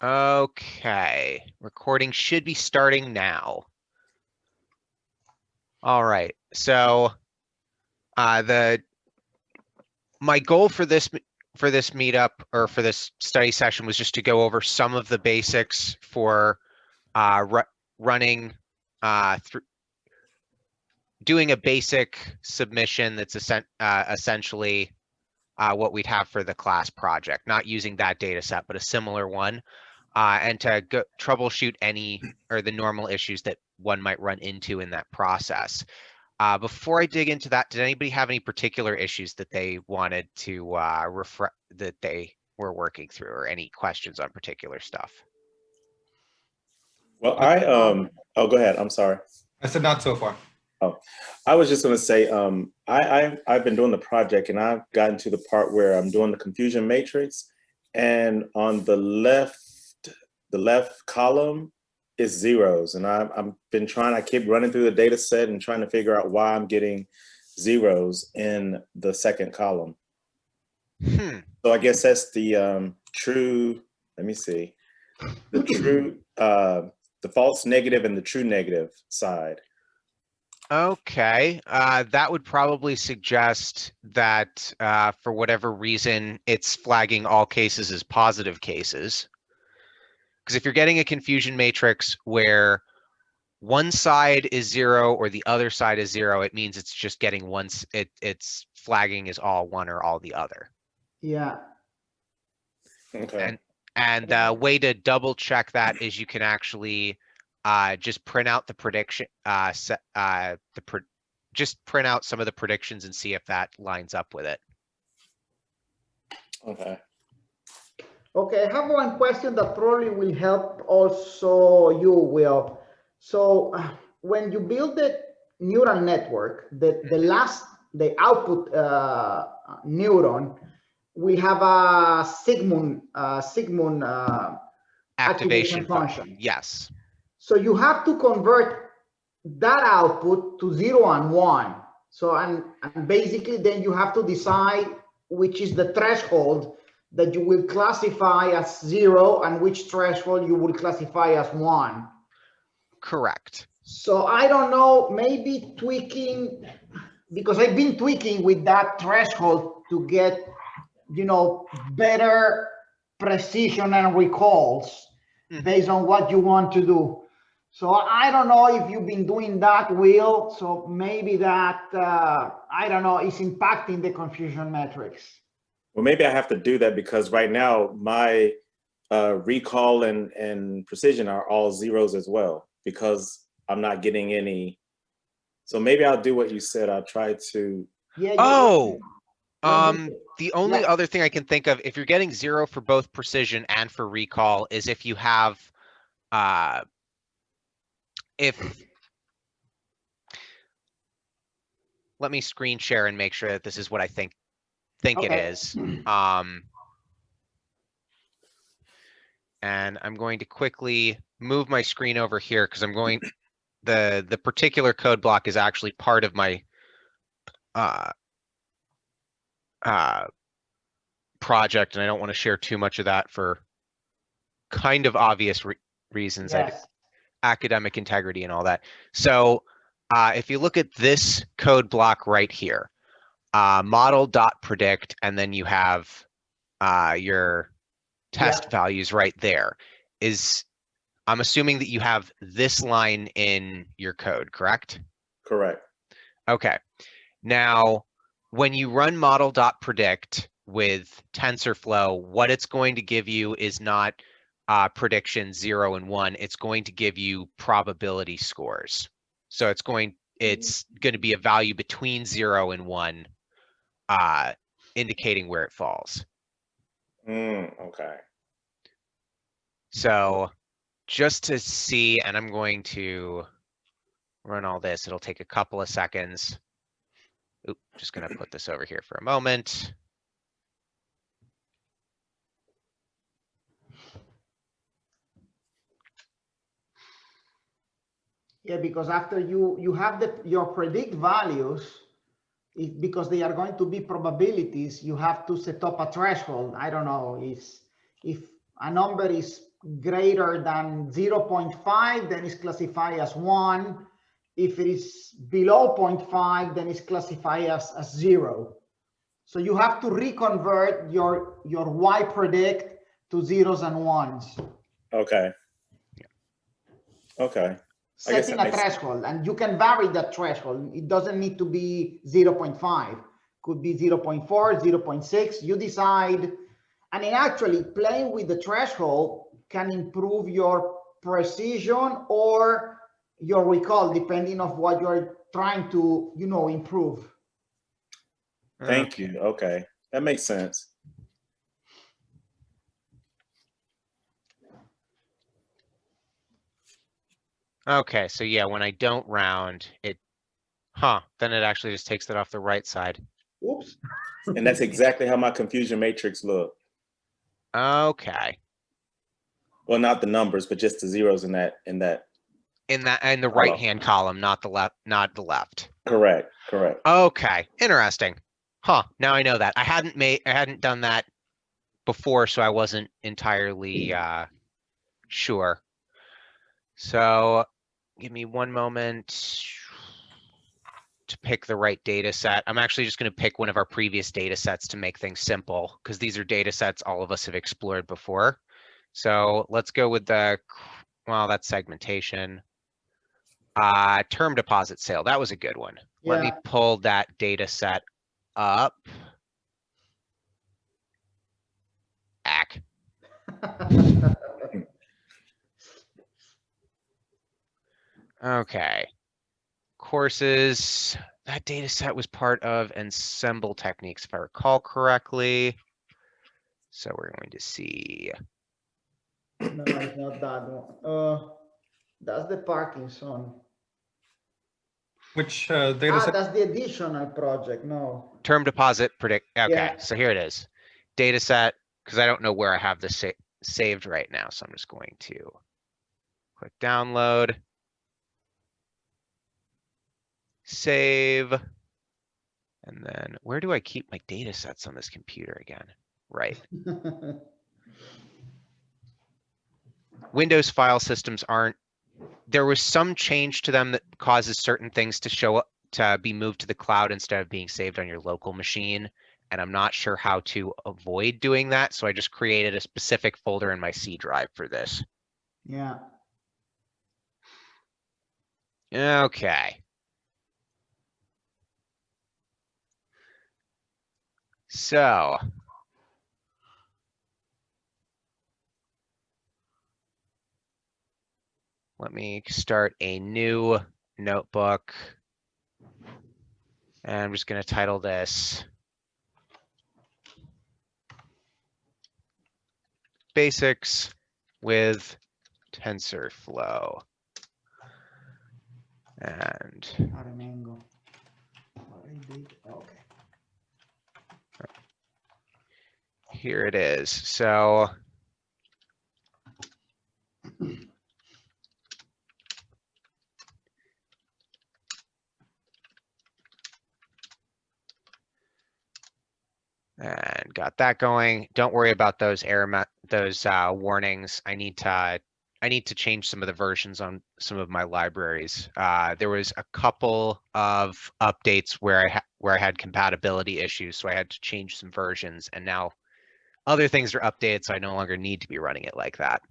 Okay, recording should be starting now. All right, so my goal for this meetup or for this study session was just to go over some of the basics for running through doing a basic submission that's essentially what we'd have for the class project, not using that data set, but a similar one, and to troubleshoot any or the normal issues that one might run into in that process. Before I dig into that, did anybody have any particular issues that they wanted to that they were working through, or any questions on particular stuff? Well, oh, go ahead. I'm sorry. I said not so far. Oh, I was just going to say, I've been doing the project and I've gotten to the part where I'm doing the confusion matrix, and on the left column is zeros, and I keep running through the data set and trying to figure out why I'm getting zeros in the second column. So I guess that's the true, let me see, the true, the false negative and the true negative side. Okay, that would probably suggest that for whatever reason, it's flagging all cases as positive cases. Because if you're getting a confusion matrix where one side is 0 or the other side is 0, it means it's just getting once it's flagging as all one or all the other. Yeah. Okay. And the way to double check that is you can actually just print out the prediction, just print out some of the predictions and see if that lines up with it. Okay. Okay, I have one question that probably will help also you, Will. So when you build the neural network, the output neuron will have a Sigmund activation function. Yes. So you have to convert that output to 0 and 1. So and basically then you have to decide which is the threshold that you will classify as 0 and which threshold you will classify as 1. Correct. So I don't know, maybe tweaking, because I've been tweaking with that threshold to get, you know, better precision and recalls based on what you want to do. So I don't know if you've been doing that, Will. So maybe that, I don't know, is impacting the confusion metrics. Well, maybe I have to do that because right now my recall and precision are all zeros as well, because I'm not getting any. So maybe I'll do what you said. I'll try to. Yeah. Oh, the only other thing I can think of, if you're getting 0 for both precision and for recall, is if you have, let me screen share and make sure that this is what I think it is. And I'm going to quickly move my screen over here because I'm going, the particular code block is actually part of my project, and I don't want to share too much of that for kind of obvious reasons, Yes. Academic integrity and all that. So if you look at this code block right here, model.predict, and then you have your test values right there. I'm assuming that you have this line in your code, correct? Correct. Okay. Now, when you run model.predict with Tensorflow, what it's going to give you is not prediction 0 and 1. It's going to give you probability scores. So it's going to be a value between 0 and 1, indicating where it falls. Okay. So just to see, and I'm going to run all this. It'll take a couple of seconds. Oop, just going to put this over here for a moment. Yeah, because after you have your predict values, because they are going to be probabilities, you have to set up a threshold. I don't know if a number is greater than 0.5, then it's classified as 1. If it is below 0.5, then it's classified as 0. So you have to reconvert your Y predict to zeros and ones. Okay. Okay. I guess Setting that a makes sense. threshold, and you can vary that threshold. It doesn't need to be 0.5. Could be 0.4, 0.6. You decide. And in actually playing with the threshold can improve your precision or your recall, depending on what you're trying to, improve. Thank you. Okay. That makes sense. Okay, so yeah, when I don't round it, then it actually just takes it off the right side. Oops. And that's exactly how my confusion matrix looked. Okay. Well, not the numbers, but just the zeros in that. In the Column. right-hand column, not the left. Correct. Correct. Okay, interesting. Now I know that. I hadn't done that before, so I wasn't entirely sure. So give me one moment to pick the right data set. I'm actually just going to pick one of our previous data sets to make things simple, because these are data sets all of us have explored before. So let's go with that's segmentation. Term deposit sale, that was a good one. Yeah. Let me pull that data set up. Okay. Courses, that data set was part of Ensemble Techniques, if I recall correctly. So we're going to see. No, it's not that one. That's the Parkinson. Which data set? That's the additional project. No. Term deposit predict. Okay, Yeah. so here it is. Data set, because I don't know where I have this saved right now. So I'm just going to click download. Save. And then where do I keep my data sets on this computer again? Right. Windows file systems aren't, there was some change to them that causes certain things to show up, to be moved to the cloud instead of being saved on your local machine. And I'm not sure how to avoid doing that. So I just created a specific folder in my C drive for this. Yeah. Okay. So. Let me start a new notebook. And I'm just going to title this Basics with TensorFlow. And okay. Here it is. So and got that going. Don't worry about those warnings. I need to change some of the versions on some of my libraries. There was a couple of updates where I had compatibility issues, so I had to change some versions, and now other things are updated, so I no longer need to be running it like that.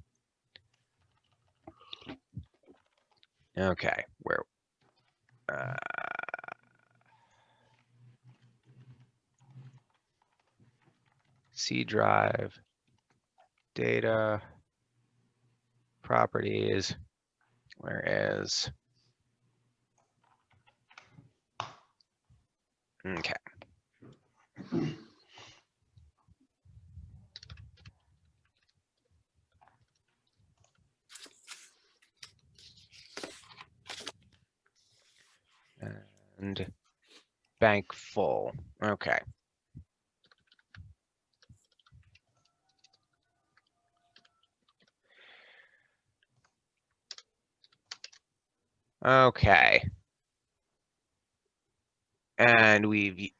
Okay, where? C drive, data, properties, where is? Okay. And bank full. Okay. Okay. And we've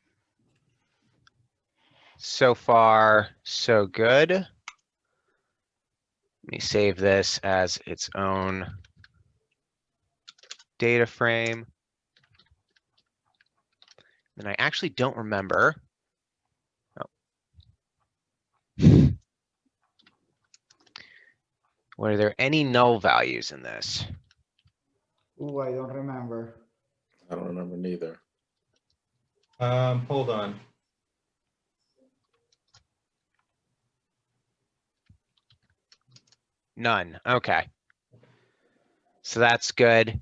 so far so good. Let me save this as its own data frame. And I actually don't remember. Oh. Were there any null values in this? Ooh, I don't remember. I don't remember neither. Hold on. None. Okay. So that's good.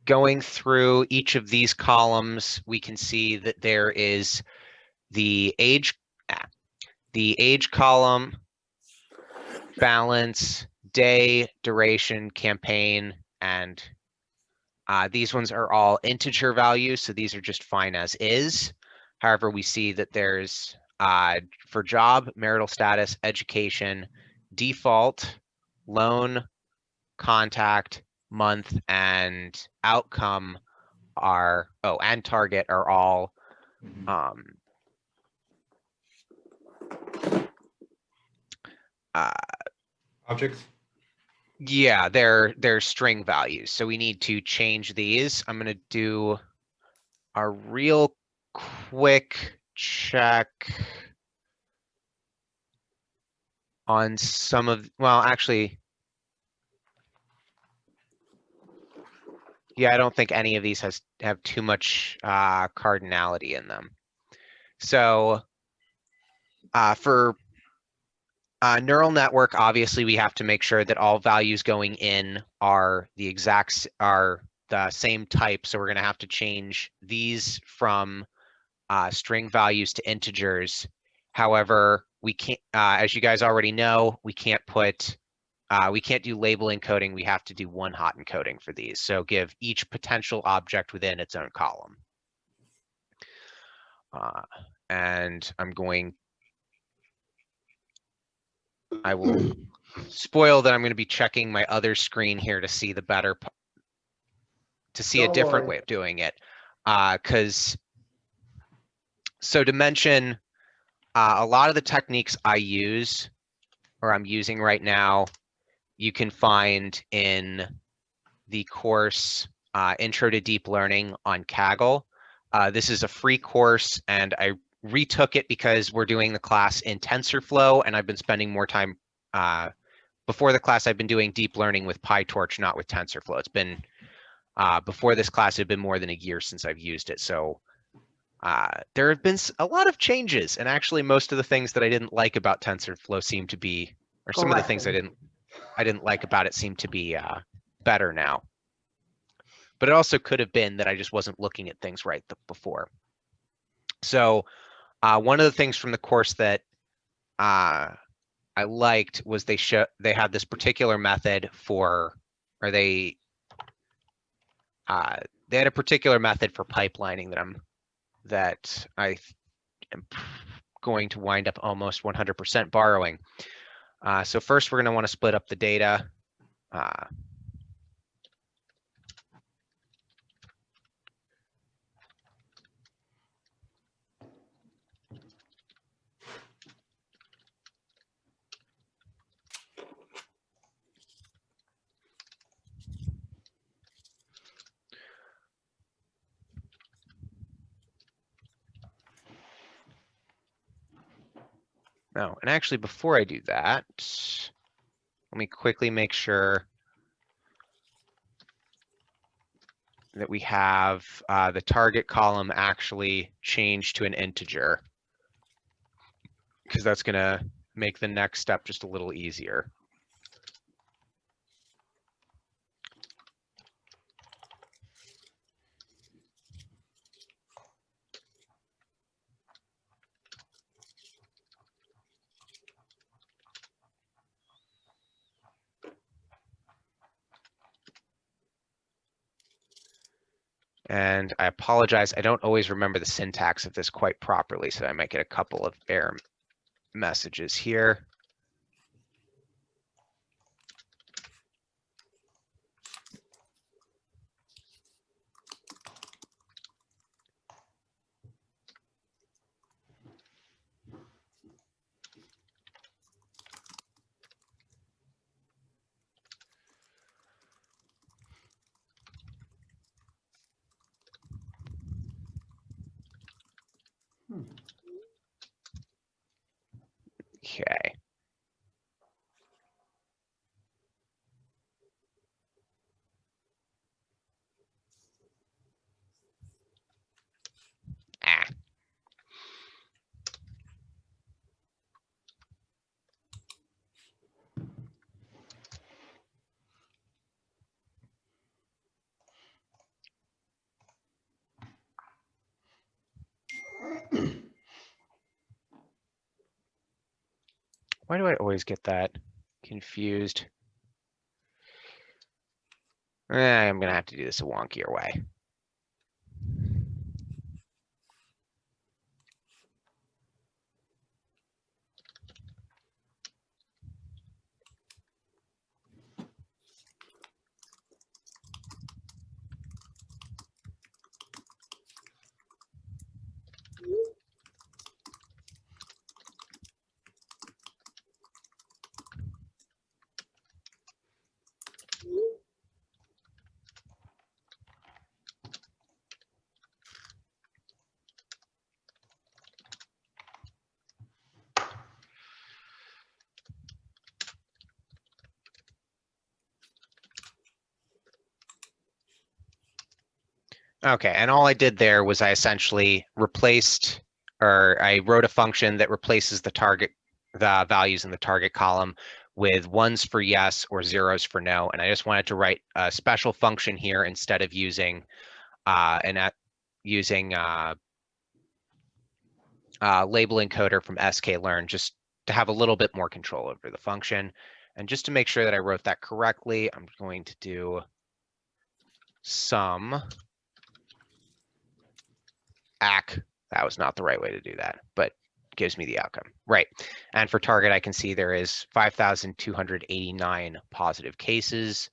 Going through each of these columns, we can see that there is the age column, balance, day, duration, campaign, and these ones are all integer values, so these are just fine as is. However, we see that there's for job, marital status, education, default, loan, contact, month, and outcome are, and target are all Objects. yeah, they're string values. So we need to change these. I'm gonna do a real quick check on some of, well, actually, yeah, I don't think any of these have too much cardinality in them. So for neural network, obviously we have to make sure that all values going in are the same type. So we're going to have to change these from string values to integers. However, we can't, as you guys already know, we can't do label encoding. We have to do one hot encoding for these. So give each potential object within its own column. And I will spoil that I'm going to be checking my other screen here to see a different way of doing it. So to mention, a lot of the techniques I use or I'm using right now, you can find in the course Intro to Deep Learning on Kaggle. This is a free course, and I retook it because we're doing the class in TensorFlow, and I've been spending more time before the class. I've been doing deep learning with PyTorch, not with TensorFlow. It's been before this class, it had been more than a year since I've used it. So there have been a lot of changes, and actually most of the things that I didn't like about TensorFlow seem to be, or some of the things I didn't like about it seem to be better now. But it also could have been that I just wasn't looking at things right before. So one of the things from the course that I liked was they had this particular method for, or they had a particular method for pipelining that I am going to wind up almost 100% borrowing. So first we're going to want to split up the data. No, and actually before I do that, let me quickly make sure that we have the target column actually changed to an integer, because that's going to make the next step just a little easier. And I apologize, I don't always remember the syntax of this quite properly, so I might get a couple of error messages here. Okay. Ah. Why do I always get that confused? I'm gonna have to do this a wonkier way. Okay, and all I did there was I essentially replaced, or I wrote a function that replaces the values in the target column with ones for yes or zeros for no. And I just wanted to write a special function here instead of using label encoder from sklearn, just to have a little bit more control over the function. And just to make sure that I wrote that correctly, I'm going to do sum ACK. That was not the right way to do that, but gives me the outcome. Right. And for target, I can see there is 5,289 positive cases.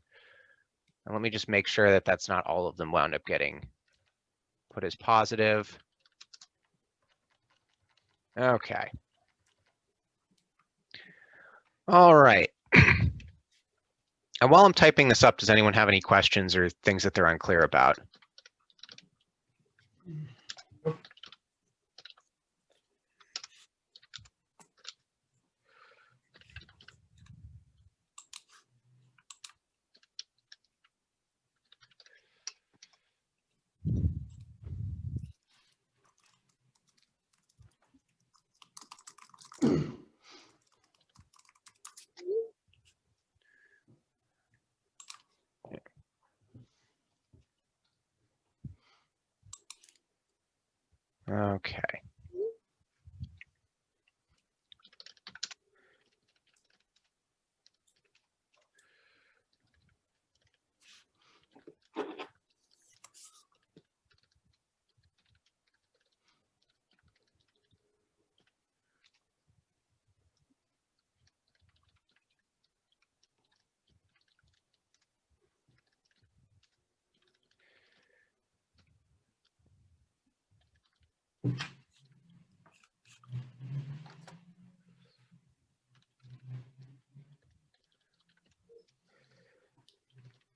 And let me just make sure that that's not all of them wound up getting put as positive. Okay. All right. And while I'm typing this up, does anyone have any questions or things that they're unclear about? Okay.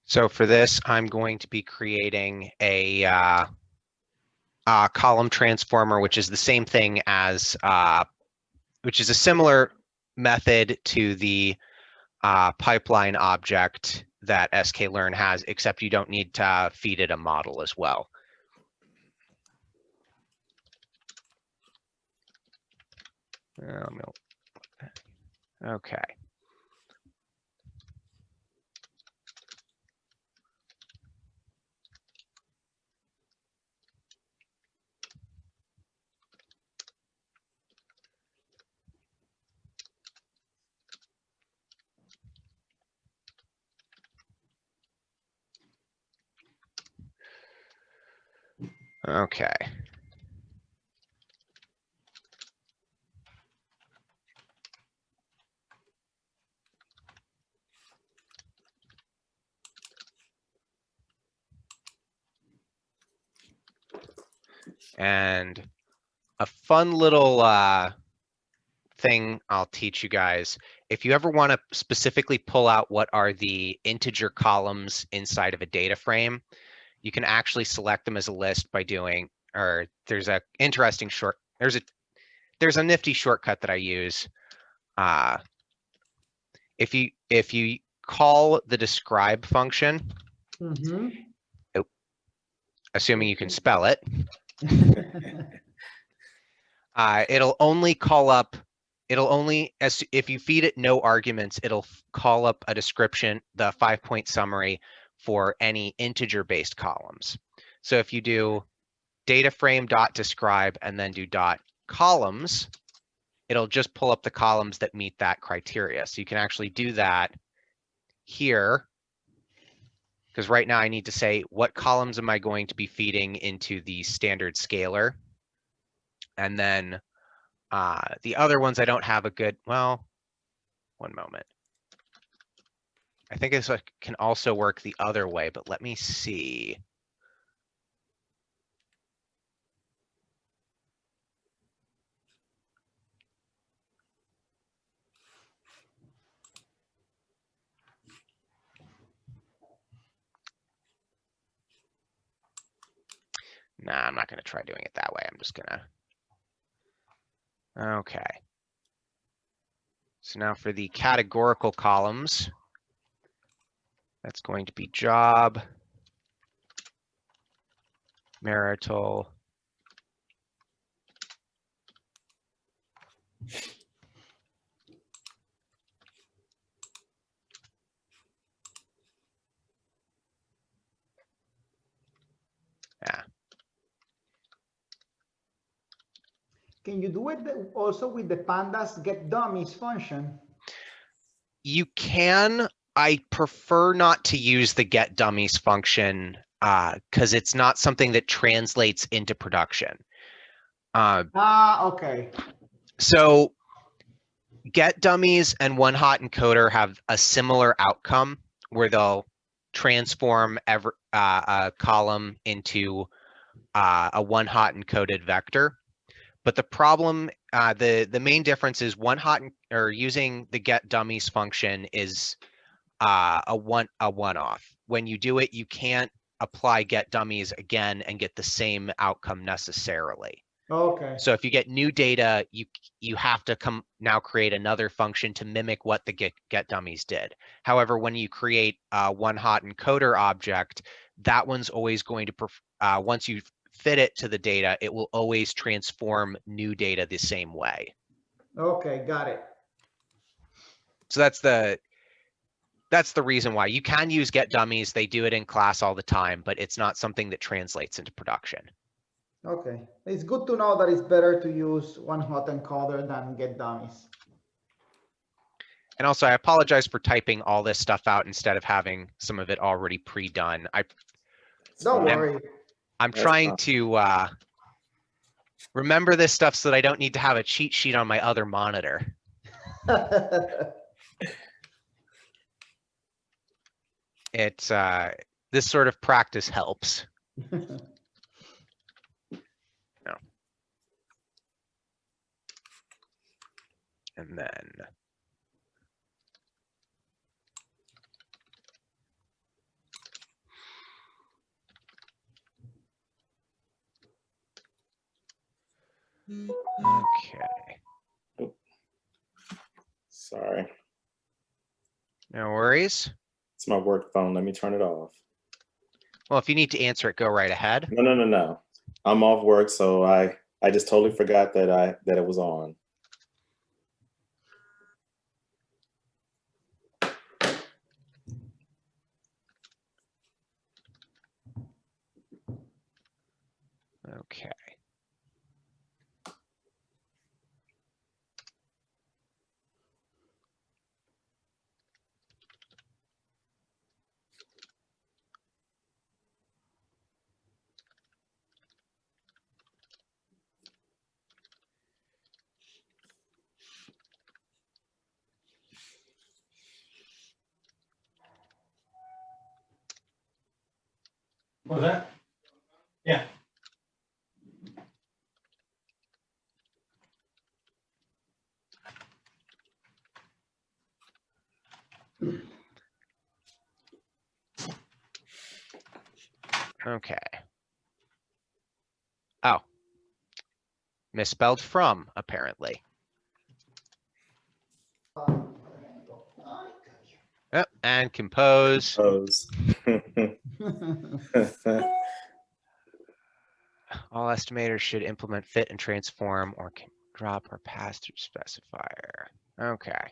So for this, I'm going to be creating a column transformer, which is the same thing as, which is a similar method to the pipeline object that sklearn has, except you don't need to feed it a model as well. Okay. Okay. And a fun little thing I'll teach you guys, if you ever want to specifically pull out what are the integer columns inside of a data frame, you can actually select them as a list by doing, or there's a interesting there's a nifty shortcut that I use if you call the describe function, Mhm. assuming you can spell it, it'll only call up, if you feed it no arguments, it'll call up a description, the 5-point summary for any integer-based columns. So if you do data frame dot describe and then do dot columns, it'll just pull up the columns that meet that criteria. So you can actually do that here, because right now I need to say what columns am I going to be feeding into the standard scalar, and then the other ones I don't have a good, well, one moment. I think this can also work the other way, but let me see. Nah, I'm not going to try doing it that way. I'm just going to. Okay. So now for the categorical columns, that's going to be job, marital, yeah. Can you do it also with the pandas get dummies function? You can. I prefer not to use the get dummies function because it's not something that translates into production. Okay. So get dummies and one hot encoder have a similar outcome where they'll transform a column into a one hot encoded vector. But the problem, the main difference is using the get dummies function is a one-off. When you do it, you can't apply get dummies again and get the same outcome necessarily. Okay. So if you get new data, you have to now create another function to mimic what the get dummies did. However, when you create a one hot encoder object, that one's always going to once you fit it to the data, it will always transform new data the same way. Okay, got it. So that's the reason why you can use get dummies. They do it in class all the time, but it's not something that translates into production. Okay, it's good to know that it's better to use one hot encoder than get dummies. And also, I apologize for typing all this stuff out instead of having some of it already pre-done. Don't worry. I'm trying to remember this stuff so that I don't need to have a cheat sheet on my other monitor. It's this sort of practice helps. No. And then okay. Oh. Sorry. No worries. It's my work phone. Let me turn it off. Well, if you need to answer it, go right ahead. No. I'm off work, so I just totally forgot that it was on. Okay. What was that? Yeah. Okay. Oh. Misspelled from, apparently. and compose. Pose. All estimators should implement fit and transform or can drop or pass through specifier. Okay.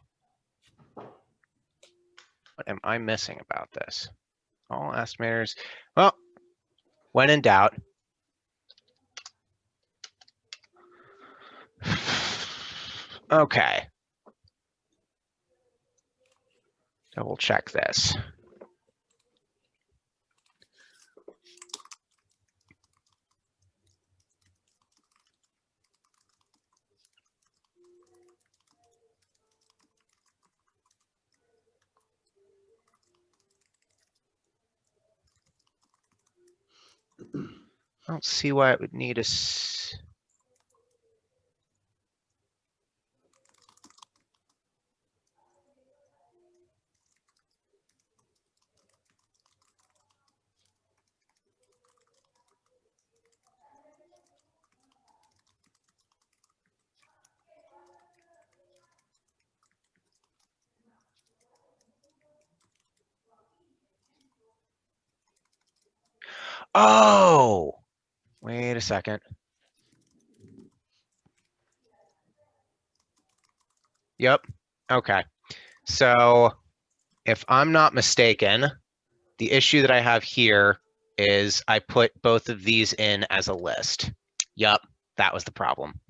What am I missing about this? All estimators, well, when in doubt. Okay. Double check this. I don't see why it would need a Oh, wait a second. Yep. Okay. So if I'm not mistaken, the issue that I have here is I put both of these in as a list. Yep, that was the problem.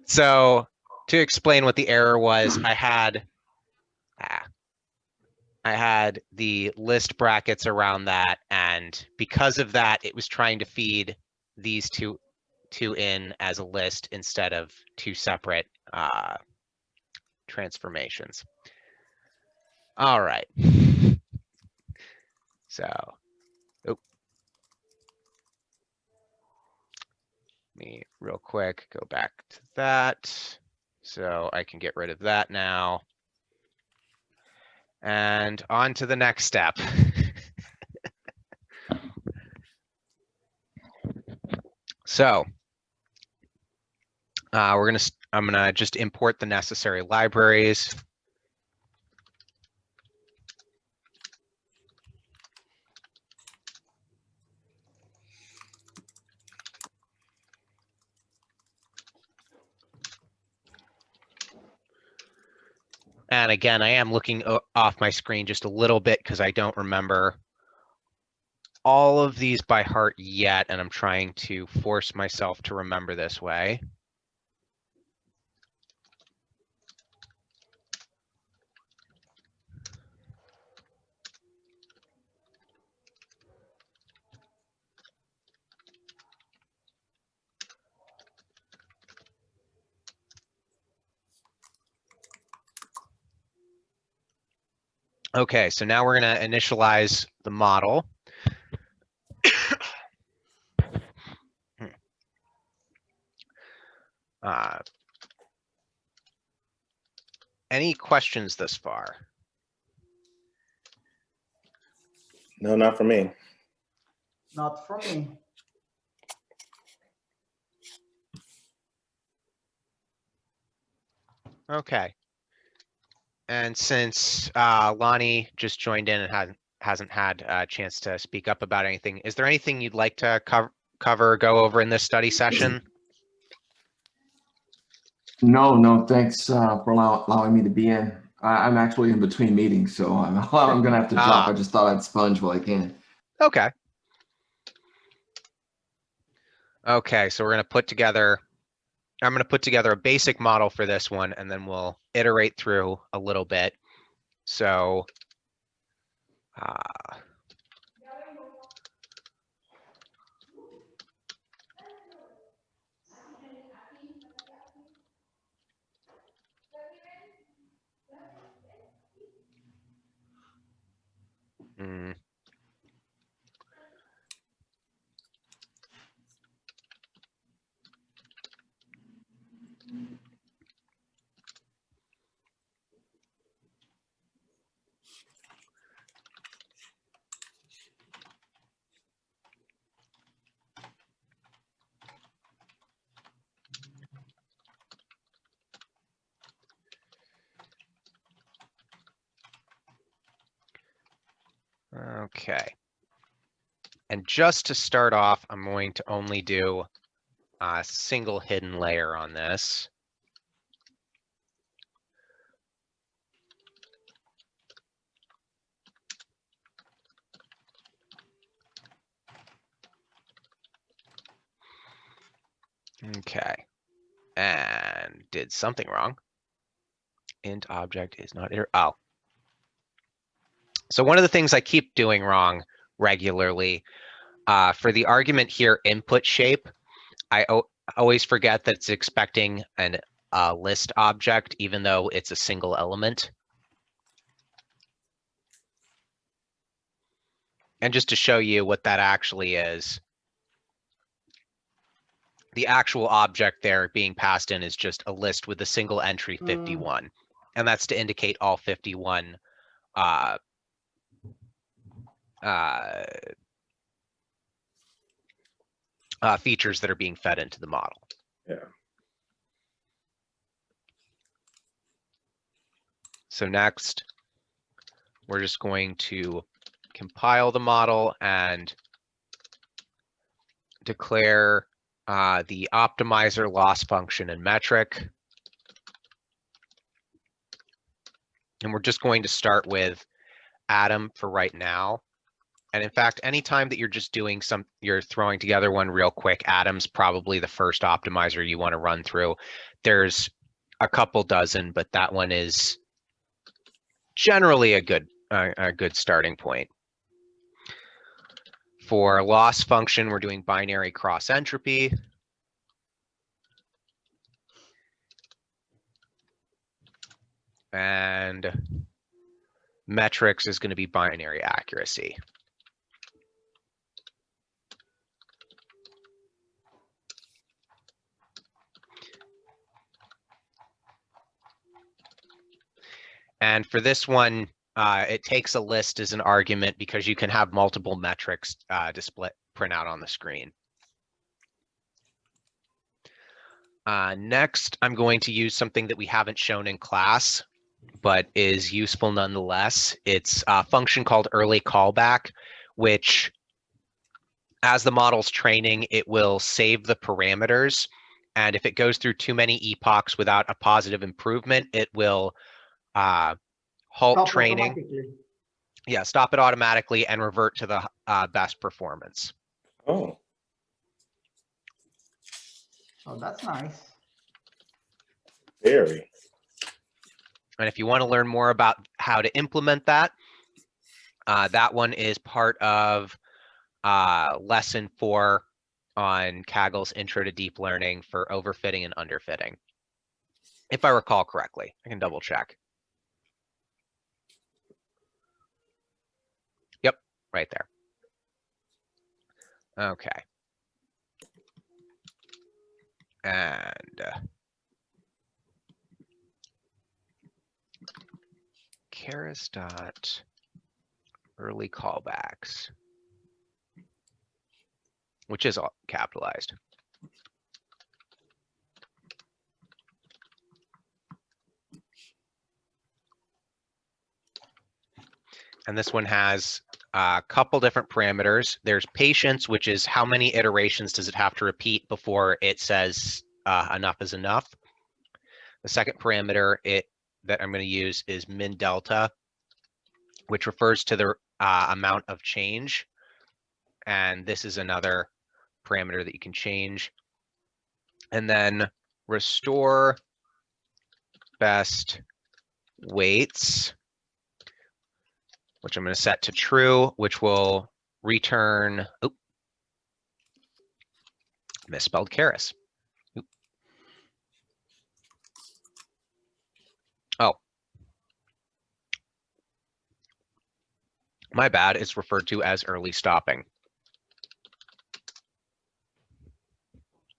So to explain what the error was, I had the list brackets around that, and because of that, it was trying to feed these two in as a list instead of two separate transformations. All right. So, let me real quick go back to that so I can get rid of that now. And on to the next step. So I'm gonna just import the necessary libraries. And again, I am looking off my screen just a little bit because I don't remember all of these by heart yet, and I'm trying to force myself to remember this way. Okay, so now we're going to initialize the model. Any questions thus far? No, not for me. Not for me. Okay. And since Lonnie just joined in and hasn't had a chance to speak up about anything, is there anything you'd like to cover, go over in this study session? No, thanks for allowing me to be in. I'm actually in between meetings, so I'm going to have to drop. I just thought I'd sponge while I can. Okay. Okay, so we're going to put together, I'm going to put together a basic model for this one, and then we'll iterate through a little bit. So Okay. And just to start off, I'm going to only do a single hidden layer on this. Okay. And did something wrong. Int object is not iter. Oh. So one of the things I keep doing wrong regularly, for the argument here, input shape, I always forget that it's expecting an list object, even though it's a single element. And just to show you what that actually is, the actual object there being passed in is just a list with a single entry 51. And that's to indicate all 51 features that are being fed into the model. Yeah. So next, we're just going to compile the model and declare the optimizer loss function and metric. And we're just going to start with Atom for right now. And in fact, anytime that you're just doing you're throwing together one real quick, Atom's probably the first optimizer you want to run through. There's a couple dozen, but that one is generally a good starting point. For loss function, we're doing binary cross entropy. And metrics is going to be binary accuracy. And for this one, it takes a list as an argument because you can have multiple metrics print out on the screen. Next, I'm going to use something that we haven't shown in class, but is useful nonetheless. It's a function called early callback, which, as the model's training, it will save the parameters. And if it goes through too many epochs without a positive improvement, it will halt Stop training. automatically. Yeah, stop it automatically and revert to the best performance. Oh, Oh, that's nice. very. And if you want to learn more about how to implement that, that one is part of lesson 4 on Kaggle's Intro to Deep Learning for overfitting and underfitting. If I recall correctly, I can double check. Yep, right there. Okay. And Keras dot early callbacks, which is all capitalized. And this one has a couple different parameters. There's patience, which is how many iterations does it have to repeat before it says enough is enough. The second parameter that I'm going to use is min delta, which refers to the amount of change. And this is another parameter that you can change. And then restore best weights, which I'm going to set to true, which will return, misspelled Keras. Oh, my bad, it's referred to as early stopping.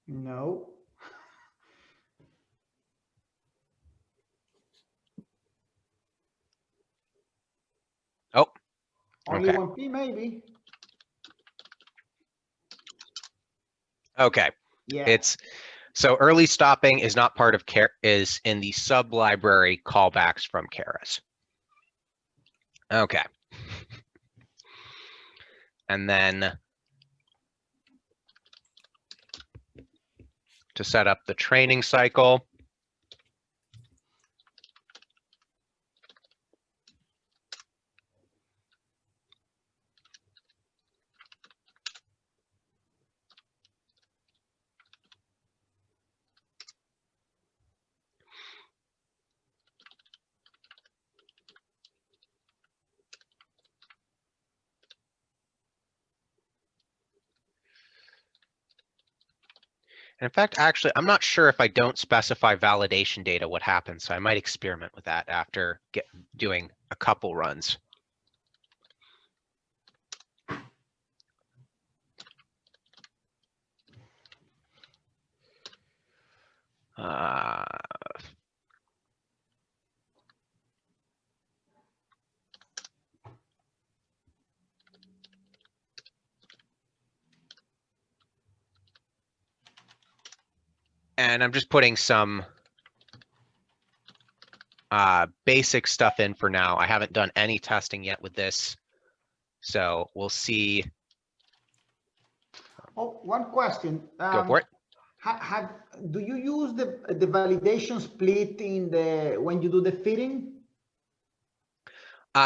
No. Oh, Only okay. 1P maybe. Okay. Yeah. So early stopping is not part of is in the sub library callbacks from Keras. Okay. And then to set up the training cycle, and in fact, actually, I'm not sure if I don't specify validation data, what happens. So I might experiment with that after doing a couple runs. And I'm just putting some basic stuff in for now. I haven't done any testing yet with this, so we'll see. Oh, one question. Go for it. Do you use the validation split in the when you do the fitting?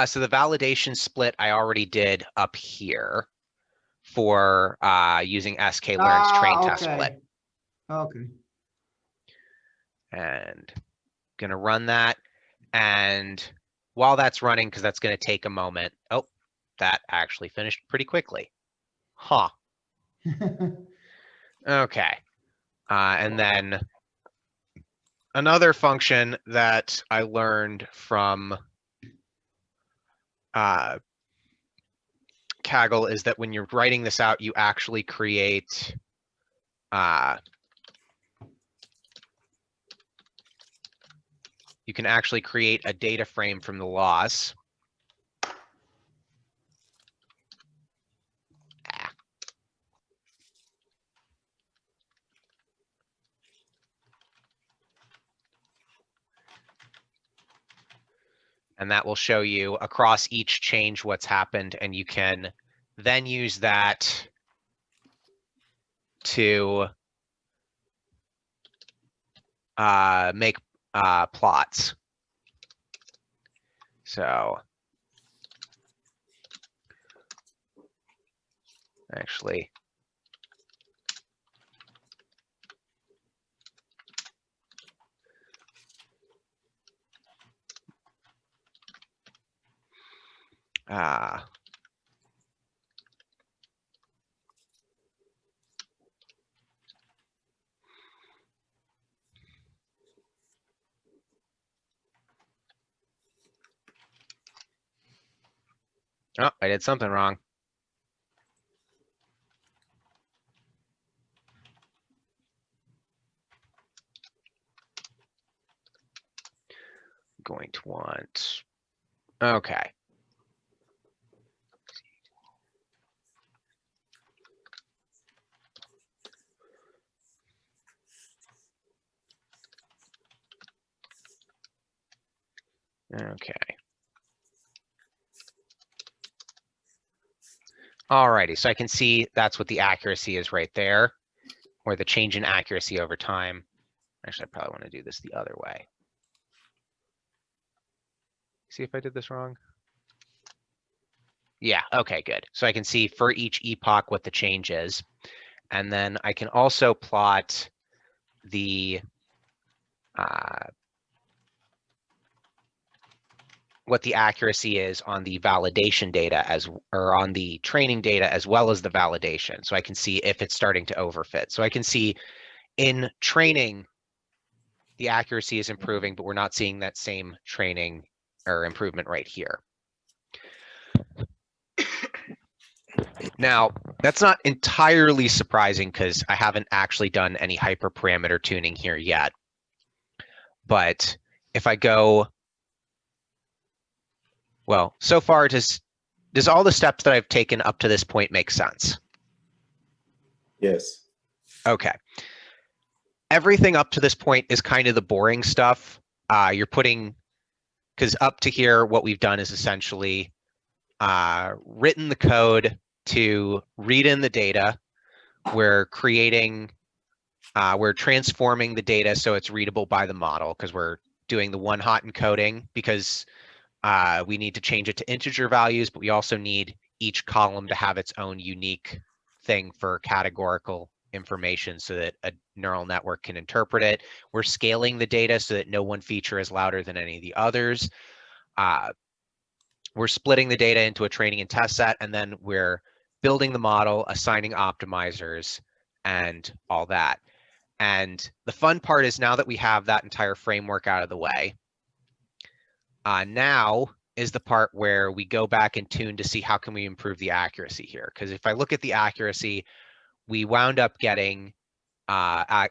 So the validation split I already did up here for using sklearn's train test split. Okay. And gonna run that. And while that's running, because that's gonna take a moment. Oh, that actually finished pretty quickly. Huh. Okay. And then another function that I learned from Kaggle is that when you're writing this out, you actually create you can actually create a data frame from the loss. And that will show you across each change what's happened, and you can then use that to make plots. So actually, oh, I did something wrong. Going to want, okay. Okay. Alrighty, so I can see that's what the accuracy is right there, or the change in accuracy over time. Actually, I probably want to do this the other way. See if I did this wrong. Yeah, okay, good. So I can see for each epoch what the change is. And then I can also plot the what the accuracy is on the validation data or on the training data as well as the validation. So I can see if it's starting to overfit. So I can see in training, the accuracy is improving, but we're not seeing that same training or improvement right here. Now, that's not entirely surprising because I haven't actually done any hyperparameter tuning here yet. But if I go, well, so far, does all the steps that I've taken up to this point make sense? Yes. Okay. Everything up to this point is kind of the boring stuff. You're putting, because up to here, what we've done is essentially written the code to read in the data. We're creating, we're transforming the data so it's readable by the model, because we're doing the one-hot encoding, because we need to change it to integer values, but we also need each column to have its own unique thing for categorical information so that a neural network can interpret it. We're scaling the data so that no one feature is louder than any of the others. We're splitting the data into a training and test set, and then we're building the model, assigning optimizers, and all that. And the fun part is, now that we have that entire framework out of the way, now is the part where we go back and tune to see how can we improve the accuracy here. Because if I look at the accuracy, we wound up getting about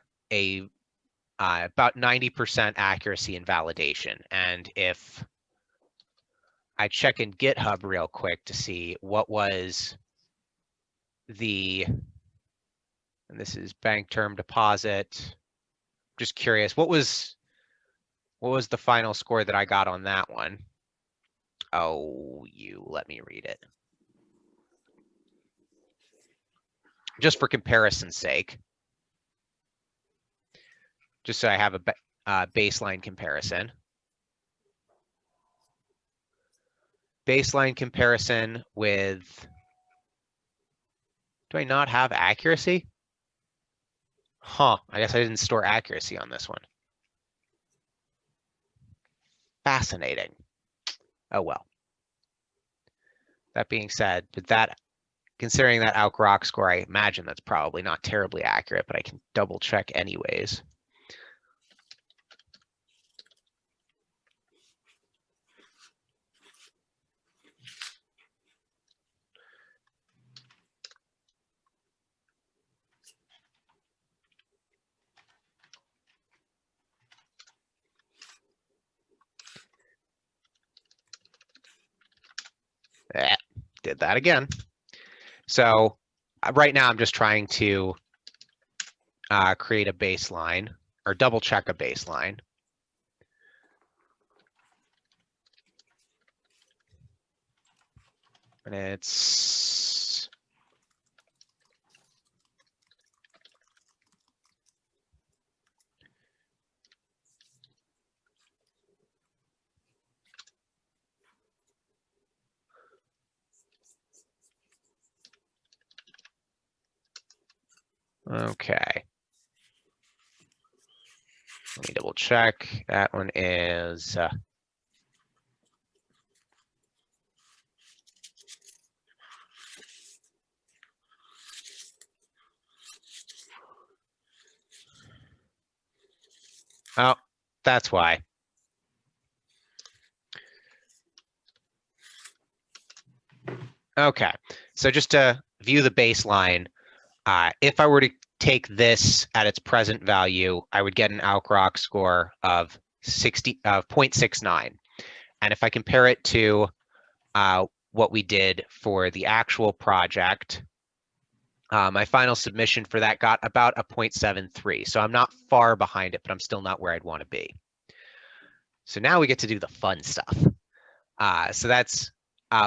90% accuracy in validation. And if I check in GitHub real quick to see what was the, and this is bank term deposit, just curious, what was the final score that I got on that one? Oh, you let me read it. Just for comparison's sake. Just so I have a baseline comparison. Baseline comparison with, do I not have accuracy? Huh, I guess I didn't store accuracy on this one. Fascinating. Oh well. That being said, but that, considering that Alcroc score, I imagine that's probably not terribly accurate, but I can double check anyways. Did that again. So right now I'm just trying to create a baseline, or double check a baseline. And it's okay. Let me double check. That one is oh, that's why. Okay, so just to view the baseline, if I were to take this at its present value, I would get an Alcroc score of 0.69. And if I compare it to what we did for the actual project, my final submission for that got about a 0.73. So I'm not far behind it, but I'm still not where I'd want to be. So now we get to do the fun stuff. So that's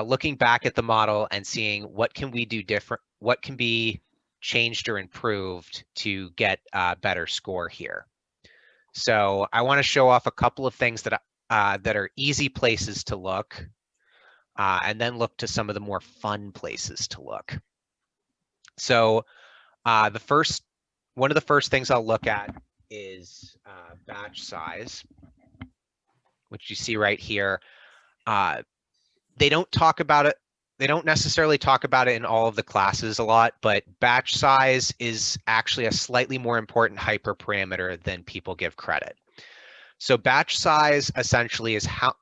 looking back at the model and seeing what can we do different, what can be changed or improved to get a better score here. So I want to show off a couple of things that are easy places to look, and then look to some of the more fun places to look. So one of the first things I'll look at is batch size, which you see right here. They don't talk about it. They don't necessarily talk about it in all of the classes a lot, but batch size is actually a slightly more important hyperparameter than people give credit. So batch size essentially is how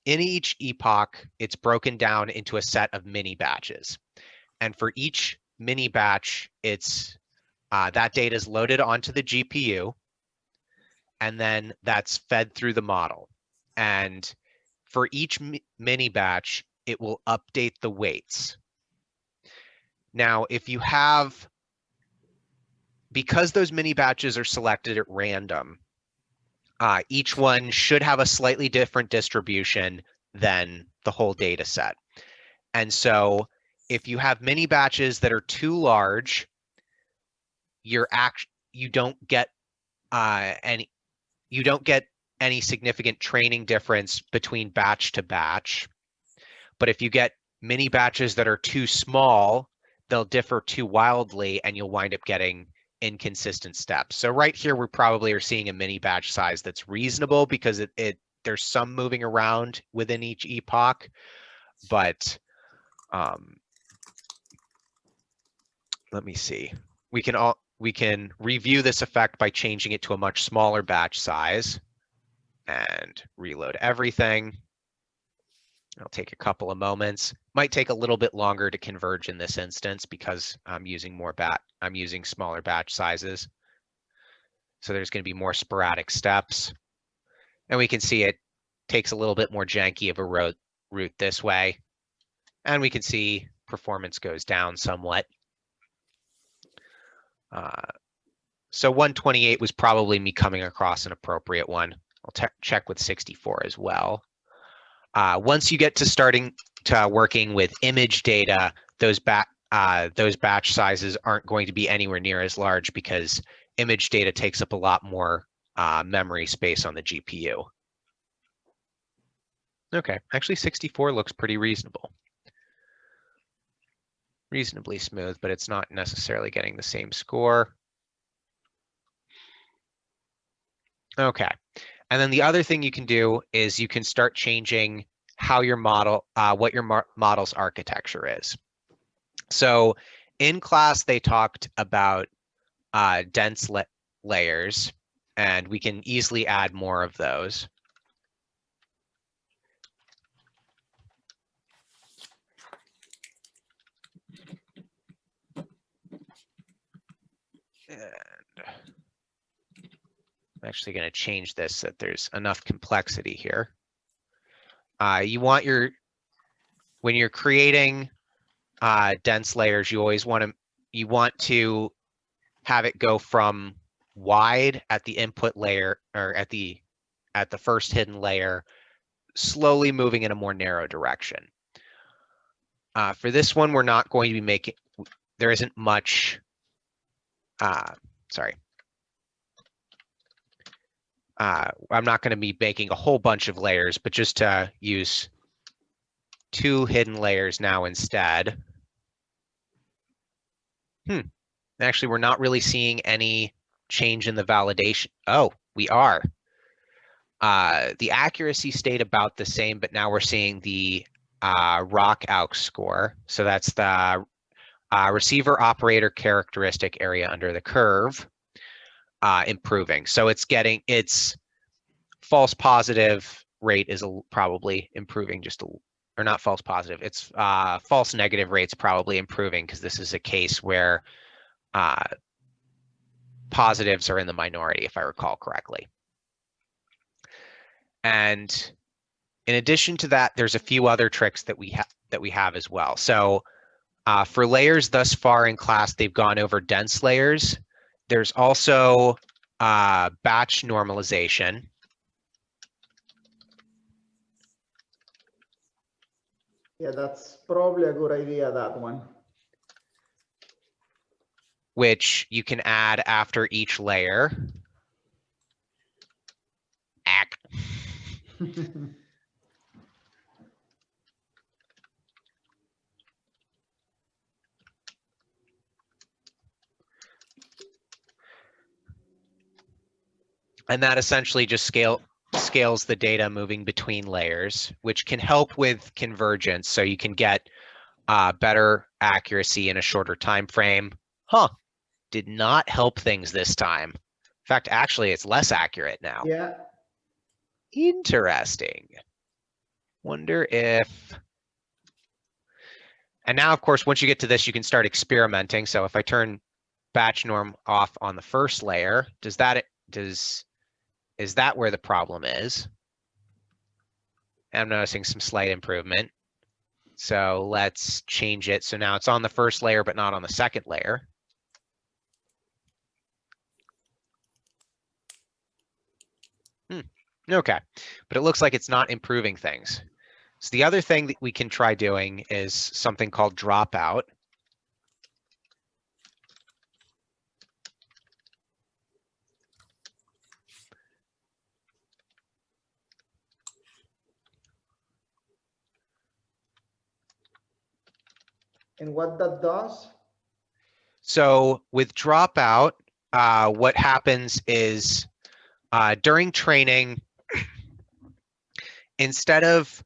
in each epoch, it's broken down into a set of mini batches. And for each mini batch, it's that data is loaded onto the GPU, and then that's fed through the model. And for each mini batch, it will update the weights. Now, if you have, because those mini batches are selected at random, each one should have a slightly different distribution than the whole data set. And so if you have mini batches that are too large, you don't get any significant training difference between batch to batch. But if you get mini batches that are too small, they'll differ too wildly and you'll wind up getting inconsistent steps. So right here, we probably are seeing a mini batch size that's reasonable because there's some moving around within each epoch, but let me see. We can review this effect by changing it to a much smaller batch size and reload everything. It'll take a couple of moments. Might take a little bit longer to converge in this instance because I'm using smaller batch sizes. So there's going to be more sporadic steps. And we can see it takes a little bit more janky of a route this way. And we can see performance goes down somewhat. So 128 was probably me coming across an appropriate one. I'll check with 64 as well. Once you get to starting to working with image data, those batch sizes aren't going to be anywhere near as large because image data takes up a lot more memory space on the GPU. Okay, actually 64 looks pretty reasonable. Reasonably smooth, but it's not necessarily getting the same score. Okay, and then the other thing you can do is you can start changing how your model, what your model's architecture is. So in class, they talked about dense layers, and we can easily add more of those. And I'm actually going to change this so that there's enough complexity here. You want when you're creating dense layers, you always want to have it go from wide at the input layer or at the first hidden layer, slowly moving in a more narrow direction. For this one, we're not going to be making, there isn't much, sorry. I'm not going to be making a whole bunch of layers, but just to use 2 hidden layers now instead. Actually, we're not really seeing any change in the validation. Oh, we are. The accuracy stayed about the same, but now we're seeing the ROC-AUX score. So that's the receiver operator characteristic area under the curve improving. So its false positive rate is probably improving just a, or not false positive, it's false negative rate's probably improving because this is a case where positives are in the minority, if I recall correctly. And in addition to that, there's a few other tricks that we have as well. So for layers thus far in class, they've gone over dense layers. There's also batch normalization. Yeah, that's probably a good idea, that one. Which you can add after each layer. And that essentially just scales the data moving between layers, which can help with convergence. So you can get better accuracy in a shorter time frame. Did not help things this time. In fact, actually, it's less accurate now. Yeah. Interesting. Wonder if... And now, of course, once you get to this, you can start experimenting. So if I turn batch norm off on the first layer, is that where the problem is? I'm noticing some slight improvement. So let's change it. So now it's on the first layer, but not on the second layer. Okay, but it looks like it's not improving things. So the other thing that we can try doing is something called dropout. And what that does? So with dropout, what happens is during training, instead of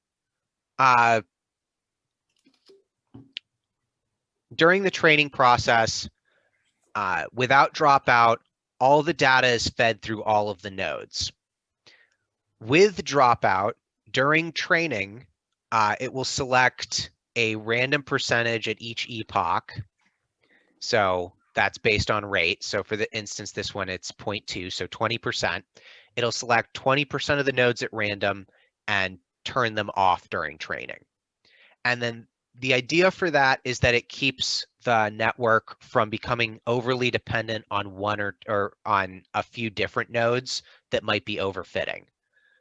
during the training process, without dropout, all the data is fed through all of the nodes. With dropout, during training, it will select a random percentage at each epoch. So that's based on rate. So for the instance, this one, it's 0.2, so 20%. It'll select 20% of the nodes at random and turn them off during training. And then the idea for that is that it keeps the network from becoming overly dependent on one or on a few different nodes that might be overfitting.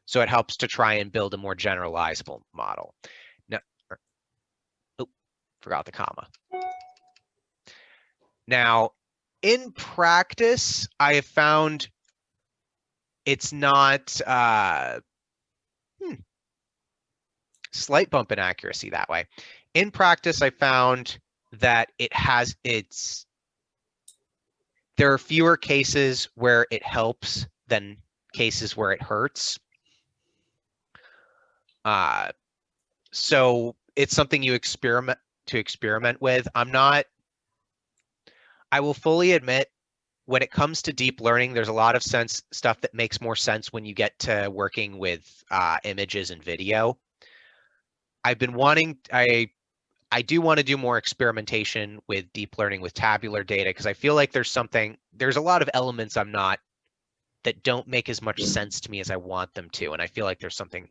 So it helps to try and build a more generalizable model. Now, oh, forgot the comma. Now, in practice, I have found it's not slight bump in accuracy that way. In practice, I found that there are fewer cases where it helps than cases where it hurts. So it's something you experiment with. I will fully admit, when it comes to deep learning, there's a lot of stuff that makes more sense when you get to working with images and video. I do want to do more experimentation with deep learning with tabular data, because I feel like there's a lot of elements that don't make as much sense to me as I want them to. And I feel like there's something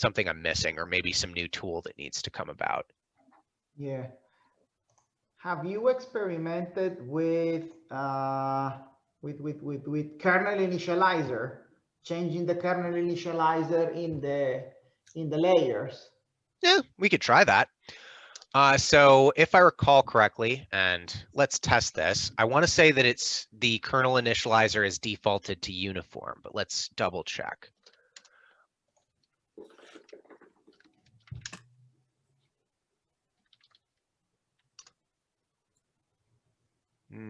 I'm missing, or maybe some new tool that needs to come about. Yeah. Have you experimented with kernel initializer, changing the kernel initializer in the layers? Yeah, we could try that. So if I recall correctly, and let's test this, I want to say that it's the kernel initializer is defaulted to uniform, but let's double check.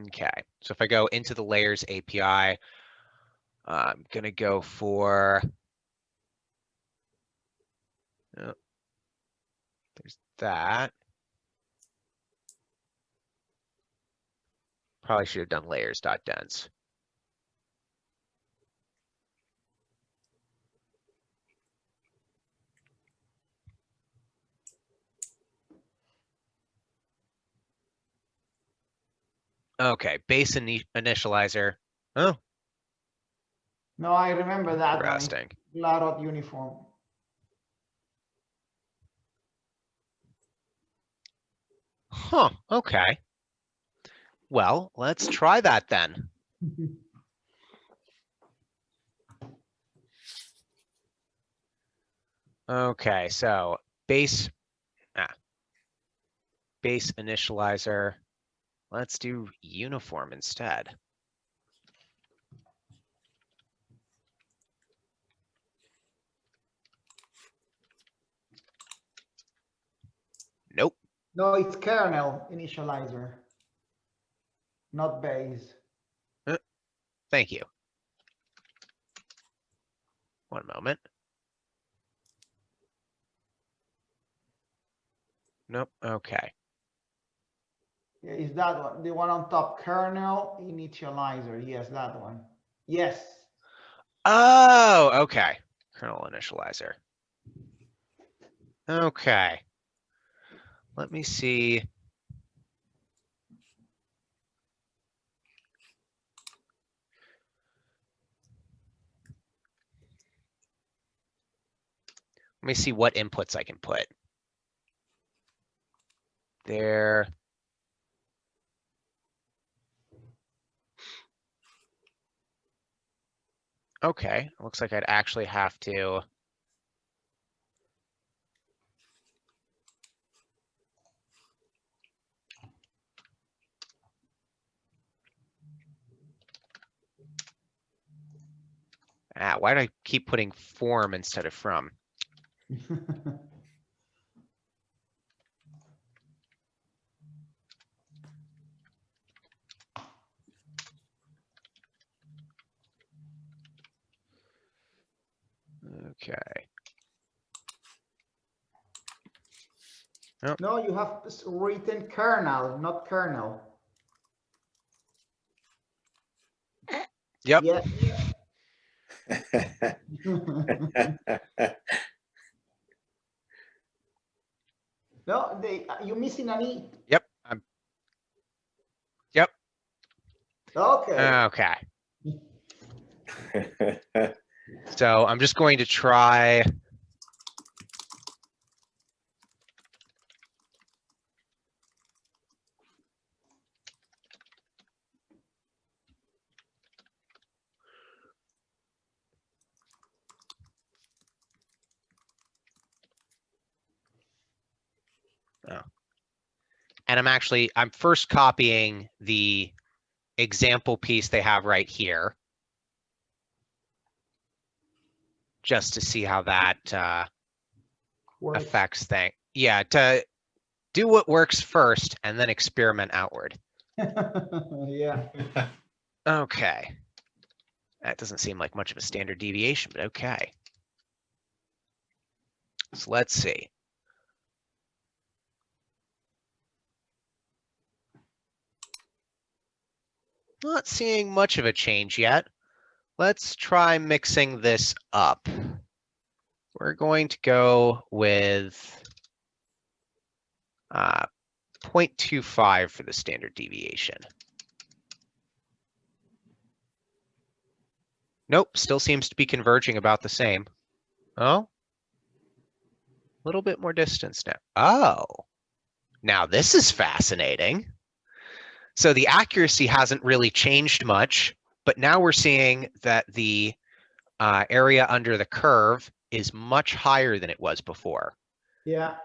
Okay, so if I go into the layers API, I'm going to go for, oh, there's that. Probably should have done layers.dense. Okay, base initializer. Oh, No, I remember that one. interesting. Larot uniform. Huh, okay. Well, let's try that then. Okay, so base initializer. Let's do uniform instead. Nope. No, it's kernel initializer, not base. Thank you. One moment. Nope. Okay. Yeah, is that one, the one on top, kernel initializer? Yes, that one. Yes. Oh, okay. Kernel initializer. Okay. Let me see. Let me see what inputs I can put. There. Okay, looks like I'd actually have to. Why do I keep putting form instead of from? Okay. No, you have written kernel, not kernel. Yep. Yeah. No, you missing an E. Yep. Yep. Okay. Okay. So I'm just going to try. Oh. And I'm first copying the example piece they have right here, just to see how that affects things. Yeah, to do what works first and then experiment outward. Yeah. Okay. That doesn't seem like much of a standard deviation, but okay. So let's see. Not seeing much of a change yet. Let's try mixing this up. We're going to go with 0.25 for the standard deviation. Nope, still seems to be converging about the same. Oh, a little bit more distance now. Oh, now this is fascinating. So the accuracy hasn't really changed much, but now we're seeing that the area under the curve is much higher than it was before. Yeah.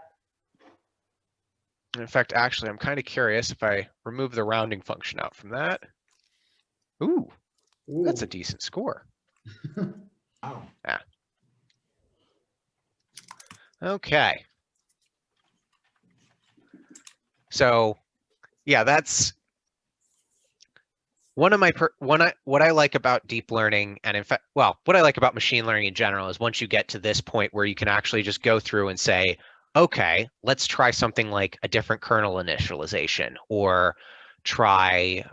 In fact, actually, I'm kind of curious if I remove the rounding function out from that. Ooh, that's a decent score. Wow. Yeah. Okay. So, yeah, that's one of my what I like about deep learning, and in fact, well, what I like about machine learning in general is once you get to this point where you can actually just go through and say, okay, let's try something like a different kernel initialization, or try,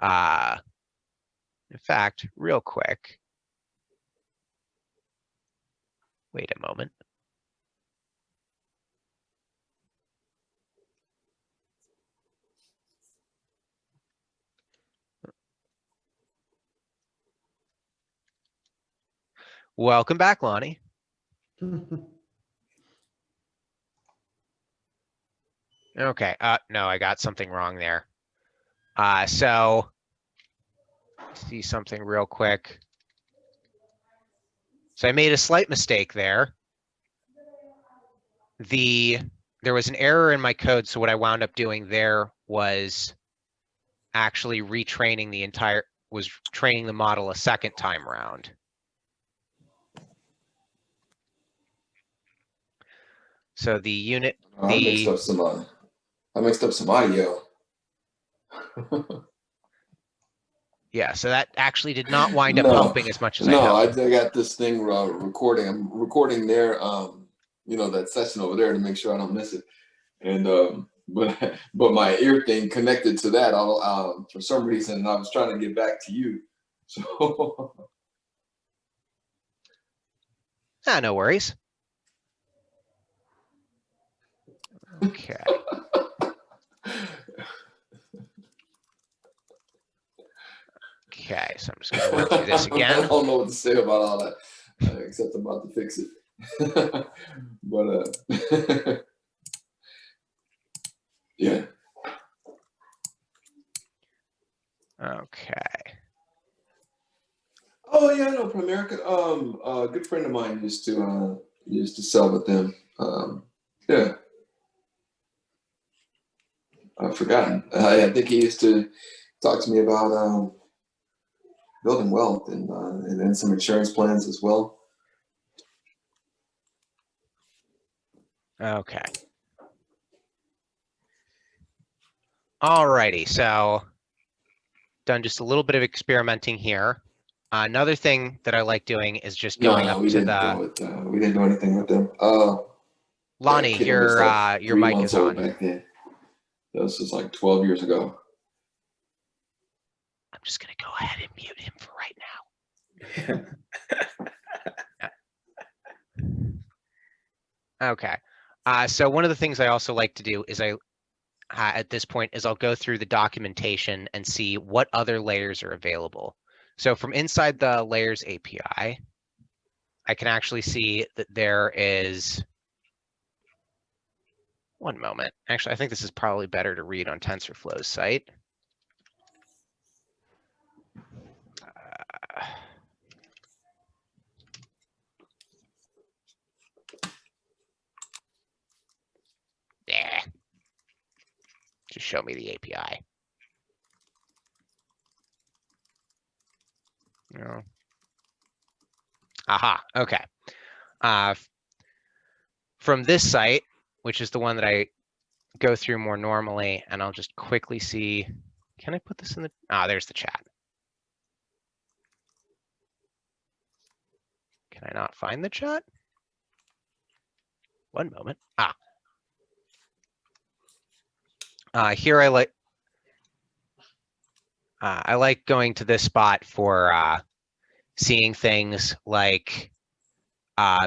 in fact, real quick. Wait a moment. Welcome back, Lonnie. Okay, no, I got something wrong there. So see something real quick. So I made a slight mistake there. There was an error in my code, so what I wound up doing there was actually retraining training the model a second time around. So the unit, I mixed up some audio. Yeah, so that actually did not wind up No, helping as much as I No, I hoped. got this thing recording. I'm recording their, that session over there to make sure I don't miss it. And but my ear thing connected to that for some reason. I was trying to get back to you. So No worries. Okay. Okay, so I'm just going to run through this again. I don't know what to say about all that, except I'm about to fix it. But yeah. Okay. Oh yeah, no, Primerica. A good friend of mine used to sell with them. Yeah. I've forgotten. I think he used to talk to me about building wealth and then some insurance plans as well. Okay. Alrighty, so done just a little bit of experimenting here. Another thing that I like doing is just going up we to didn't the do it. We didn't do anything with them. Lonnie, Kitten was like your 3 mic months is old on. back then. That was just like 12 years ago. I'm just gonna go ahead and mute him for right now. Okay. So one of the things I also like to do is at this point is I'll go through the documentation and see what other layers are available. So from inside the layers API, I can actually see that there is, one moment. Actually, I think this is probably better to read on TensorFlow's site. Yeah. Just show me the API. No. Aha, okay. From this site, which is the one that I go through more normally, and I'll just quickly see, can I put this in the, there's the chat. Can I not find the chat? One moment. Here I like going to this spot for seeing things like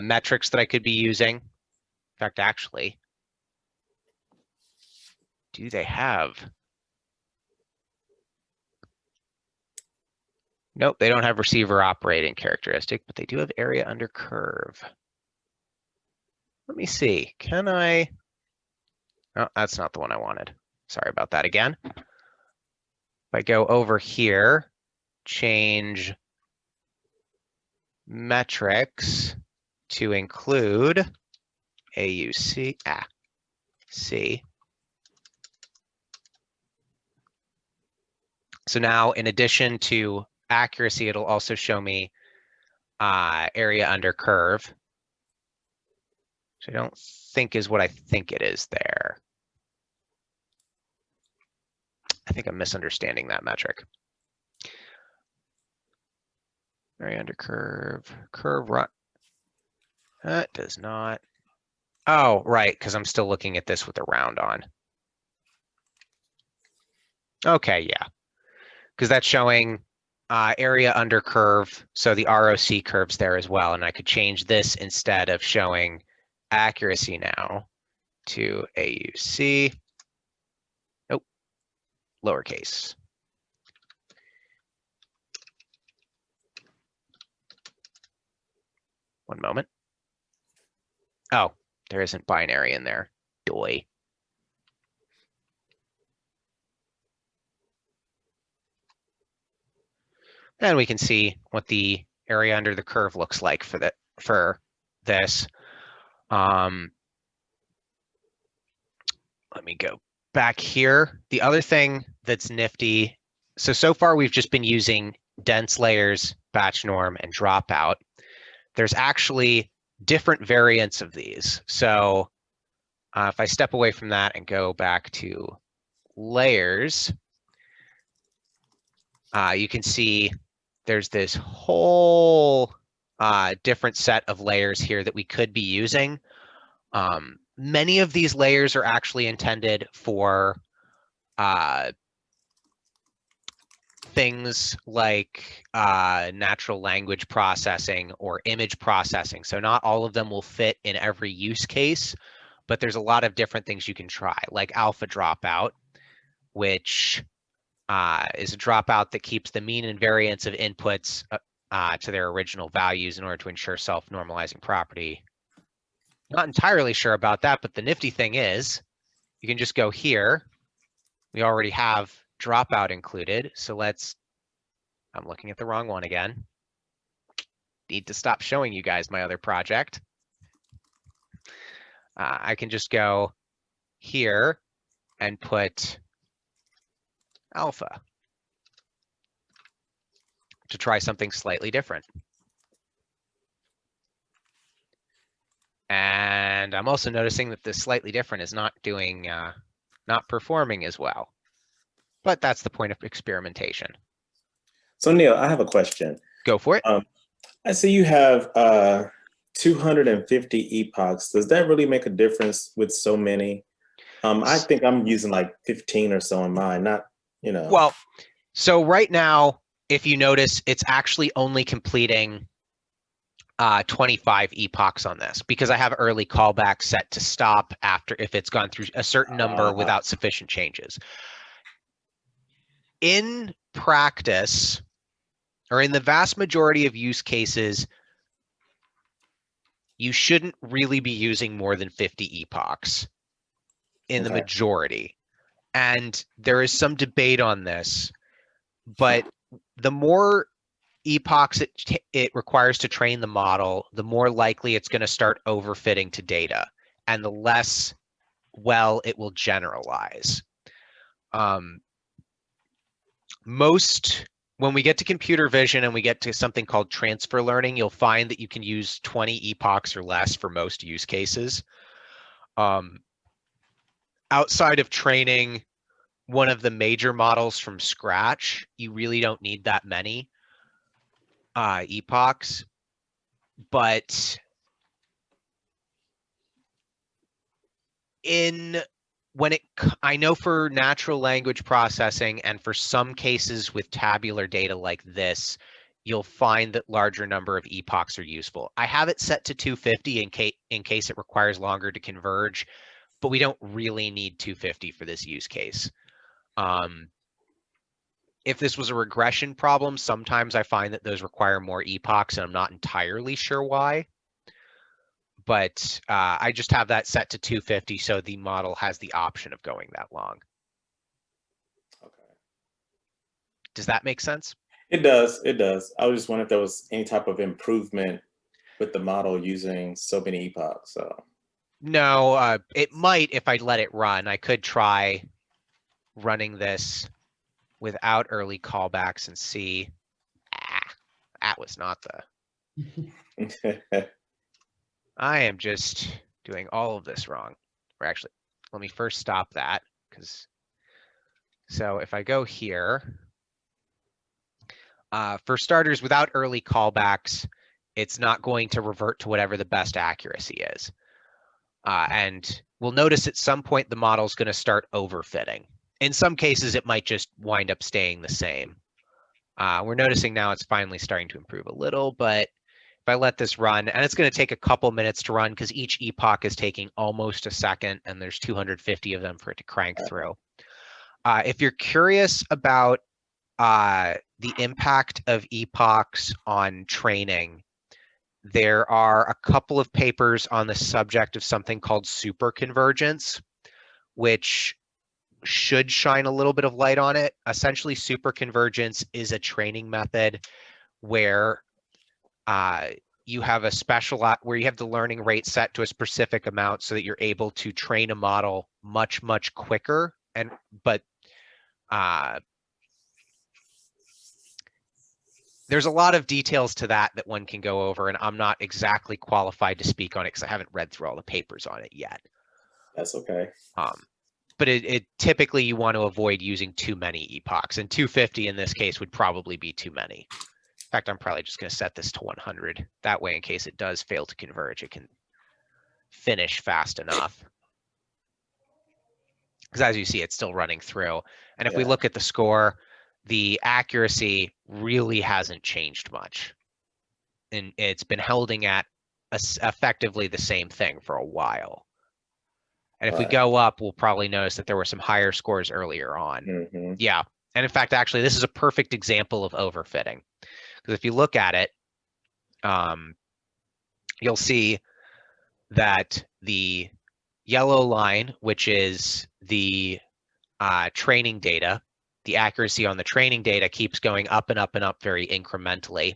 metrics that I could be using. In fact, actually, do they have? Nope, they don't have receiver operating characteristic, but they do have area under curve. Let me see, can I? Oh, that's not the one I wanted. Sorry about that again. If I go over here, change metrics to include AUC, C. So now in addition to accuracy, it'll also show me area under curve. Which I don't think is what I think it is there. I think I'm misunderstanding that metric. Area under curve, curve run. That does not. Oh, right, because I'm still looking at this with the round on. Okay, yeah, because that's showing area under curve, so the ROC curve's there as well, and I could change this instead of showing accuracy now to AUC. Nope, lowercase. One moment. Oh, there isn't binary in there. Doy. And we can see what the area under the curve looks like for this. Let me go back here. The other thing that's nifty, so far we've just been using dense layers, batch norm, and dropout. There's actually different variants of these. So if I step away from that and go back to layers, you can see there's this whole different set of layers here that we could be using. Many of these layers are actually intended for things like natural language processing or image processing. So not all of them will fit in every use case, but there's a lot of different things you can try, like alpha dropout, which is a dropout that keeps the mean and variance of inputs to their original values in order to ensure self-normalizing property. Not entirely sure about that, but the nifty thing is you can just go here. We already have dropout included. So I'm looking at the wrong one again. Need to stop showing you guys my other project. I can just go here and put alpha. to try something slightly different. And I'm also noticing that this slightly different is not doing, not performing as well. But that's the point of experimentation. So Neil, I have a question. Go for it. I see you have 250 epochs. Does that really make a difference with so many? I think I'm using like 15 or so on mine, not, you know. Well, so right now, if you notice, it's actually only completing 25 epochs on this because I have early callback set to stop after if it's gone through a certain number without sufficient changes. In practice, or in the vast majority of use cases, you shouldn't really be using more than 50 epochs in the majority. And there is some debate on this, but the more epochs it requires to train the model, the more likely it's going to start overfitting to data, and the less well it will generalize. When we get to computer vision and we get to something called transfer learning, you'll find that you can use 20 epochs or less for most use cases. Outside of training one of the major models from scratch, you really don't need that many epochs. But I know for natural language processing and for some cases with tabular data like this, you'll find that larger number of epochs are useful. I have it set to 250 in case it requires longer to converge, but we don't really need 250 for this use case. If this was a regression problem, sometimes I find that those require more epochs, and I'm not entirely sure why. But I just have that set to 250, so the model has the option of going that long. Okay. Does that make sense? It does. It does. I was just wondering if there was any type of improvement with the model using so many epochs. So no, it might if I let it run. I could try running this without early callbacks and see. That was not the. I am just doing all of this wrong. Or actually, let me first stop that, because so if I go here, for starters, without early callbacks, it's not going to revert to whatever the best accuracy is. And we'll notice at some point the model's going to start overfitting. In some cases, it might just wind up staying the same. We're noticing now it's finally starting to improve a little, but if I let this run, and it's going to take a couple minutes to run because each epoch is taking almost a second, and there's 250 of them for it to crank through. If you're curious about the impact of epochs on training, there are a couple of papers on the subject of something called superconvergence, which should shine a little bit of light on it. Essentially, superconvergence is a training method where you have a special where you have the learning rate set to a specific amount so that you're able to train a model much quicker. But there's a lot of details to that one can go over, and I'm not exactly qualified to speak on it because I haven't read through all the papers on it yet. That's okay. But it typically you want to avoid using too many epochs, and 250 in this case would probably be too many. In fact, I'm probably just going to set this to 100. That way, in case it does fail to converge, it can finish fast enough. Because as you see, it's still running through. And if we look at the score, the accuracy really hasn't changed much. And it's been holding at effectively the same thing for a while. And if we go up, we'll probably notice that there were some higher scores earlier on. Yeah. And in fact, actually, this is a perfect example of overfitting. Because if you look at it, you'll see that the yellow line, which is the training data, the accuracy on the training data keeps going up and up and up very incrementally,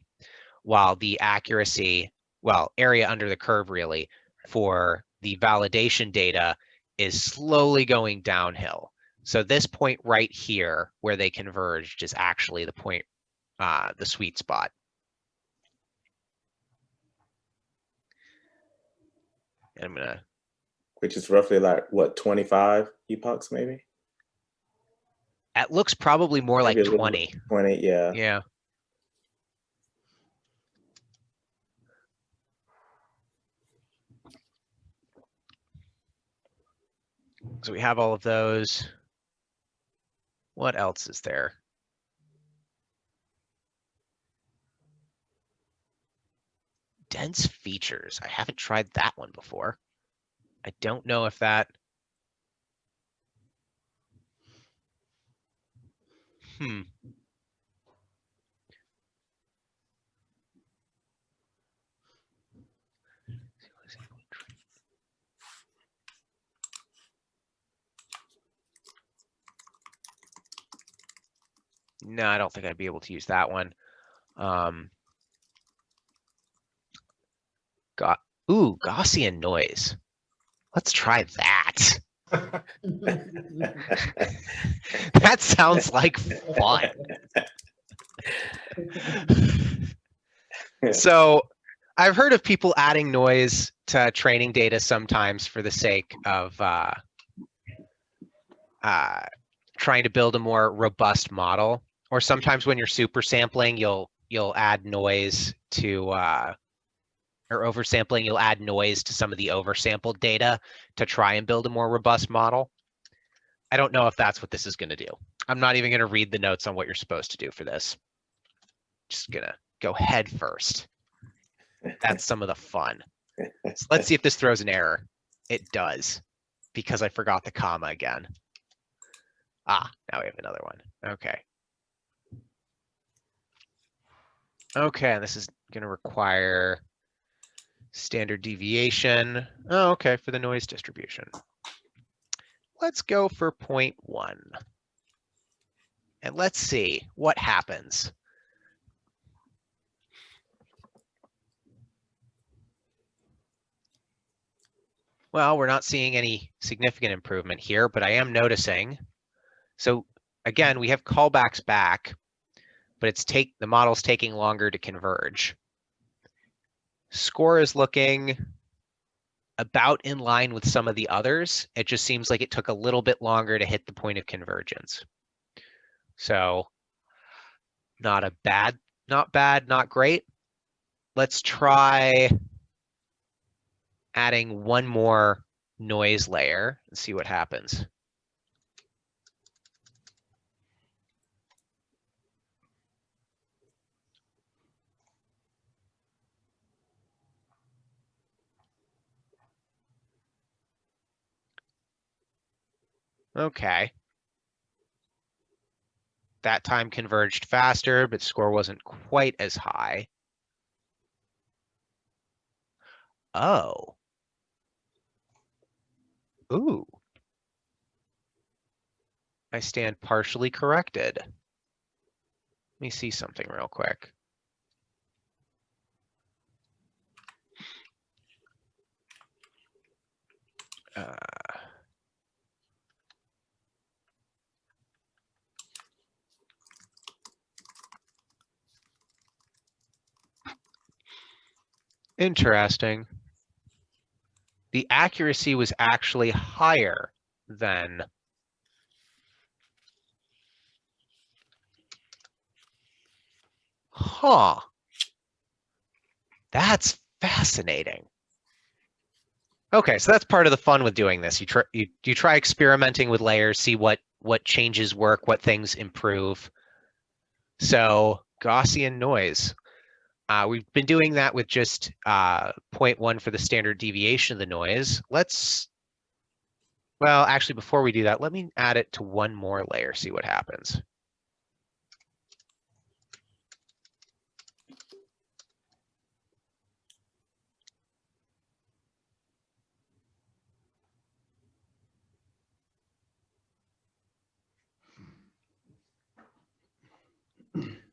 while the accuracy, well, area under the curve really, for the validation data is slowly going downhill. So this point right here where they converged is actually the point the sweet spot. And I'm gonna, Which is roughly like what, 25 epochs maybe? it looks probably more like Maybe a little 20. 20, yeah. Yeah. So we have all of those. What else is there? Dense features. I haven't tried that one before. I don't know if that. No, I don't think I'd be able to use that one. Gaussian noise. Let's try that. That sounds like fun. So I've heard of people adding noise to training data sometimes for the sake of trying to build a more robust model. Or sometimes when you're super sampling, you'll add noise to or oversampling, you'll add noise to some of the oversampled data to try and build a more robust model. I don't know if that's what this is going to do. I'm not even going to read the notes on what you're supposed to do for this. Just gonna go head first. That's some of the fun. So let's see if this throws an error. It does, because I forgot the comma again. Ah, now we have another one. Okay. Okay, and this is going to require standard deviation. Oh, okay, for the noise distribution. Let's go for 0.1. And let's see what happens. Well, we're not seeing any significant improvement here, but I am noticing. So again, we have callbacks back, but the model's taking longer to converge. Score is looking about in line with some of the others. It just seems like it took a little bit longer to hit the point of convergence. So not bad, not great. Let's try adding one more noise layer and see what happens. Okay. That time converged faster, but score wasn't quite as high. Oh. Ooh. I stand partially corrected. Let me see something real quick. Interesting. The accuracy was actually higher than That's fascinating. Okay, so that's part of the fun with doing this. You try experimenting with layers, see what changes work, what things improve. So Gaussian noise. We've been doing that with just 0.1 for the standard deviation of the noise. Well, actually, before we do that, let me add it to one more layer, see what happens.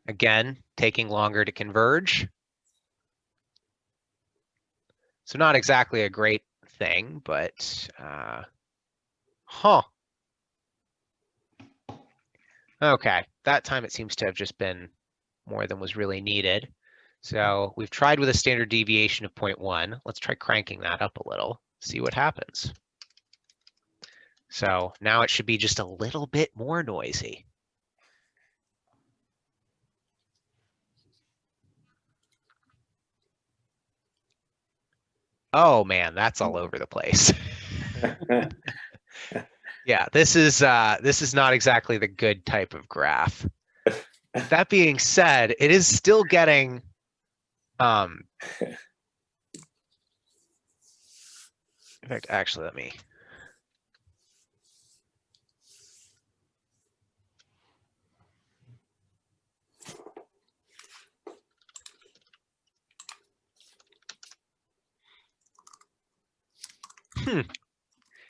Again, taking longer to converge. So not exactly a great thing, but okay, that time it seems to have just been more than was really needed. So we've tried with a standard deviation of 0.1. Let's try cranking that up a little, see what happens. So now it should be just a little bit more noisy. Oh man, that's all over the place. Yeah, this is not exactly the good type of graph. That being said, it is still getting in fact, actually, let me.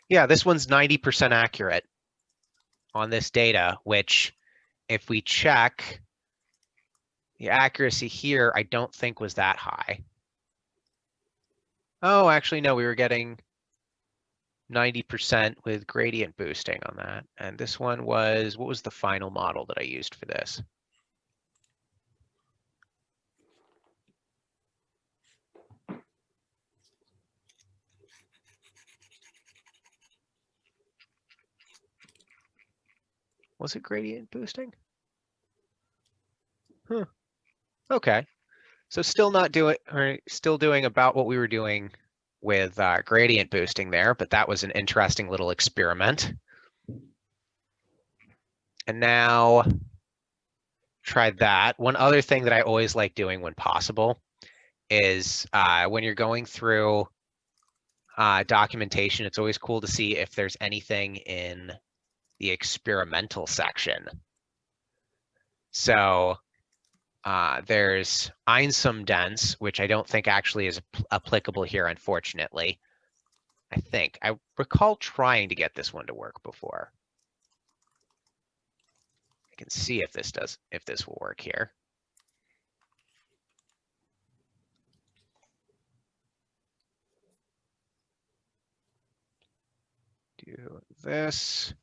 Yeah, this one's 90% accurate on this data, which if we check the accuracy here, I don't think was that high. Oh, actually, no, we were getting 90% with gradient boosting on that. And this one was, what was the final model that I used for this? Was it gradient boosting? Huh. Okay. So still not doing, or still doing about what we were doing with gradient boosting there, but that was an interesting little experiment. And now try that. One other thing that I always like doing when possible is when you're going through documentation, it's always cool to see if there's anything in the experimental section. So there's Einsum-Dense, which I don't think actually is applicable here, unfortunately. I recall trying to get this one to work before. I can see if this will work here. Do this.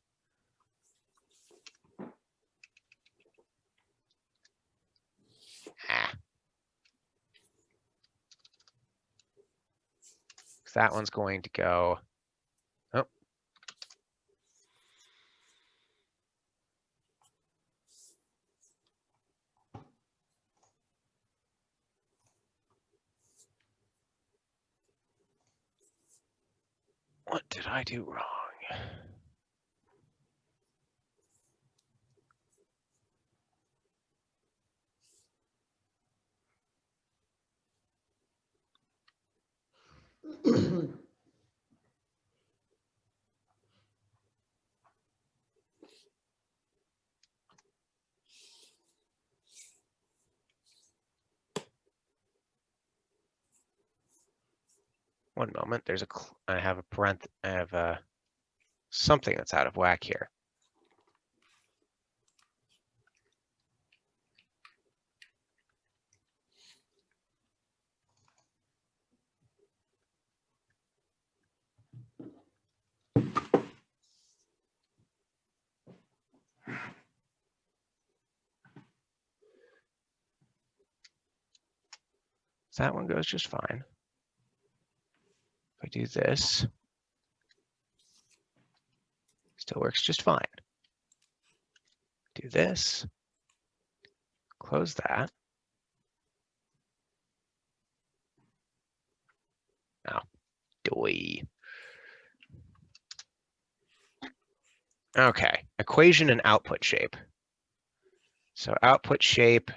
That one's going to go. Oh. What did I do wrong? One moment. I have something that's out of whack here. So that one goes just fine. If I do this, still works just fine. Do this, close that. Oh, doy. Okay, equation and output shape. So output shape.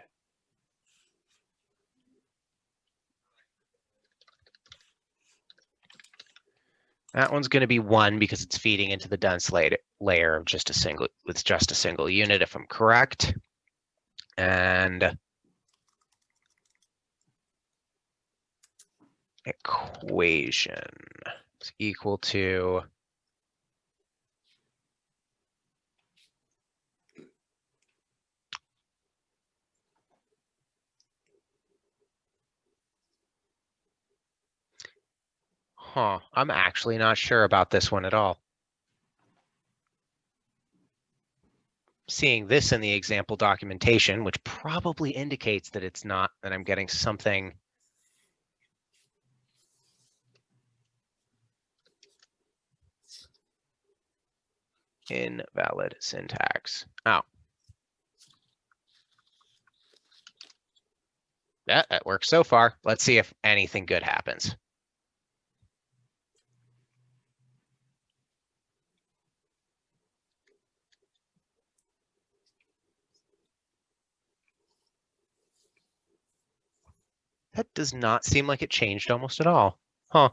That one's going to be 1 because it's feeding into the dense layer of just a single unit, if I'm correct. And equation is equal to I'm actually not sure about this one at all. seeing this in the example documentation, which probably indicates that it's not, that I'm getting something invalid syntax. Oh. That works so far. Let's see if anything good happens. That does not seem like it changed almost at all. Huh.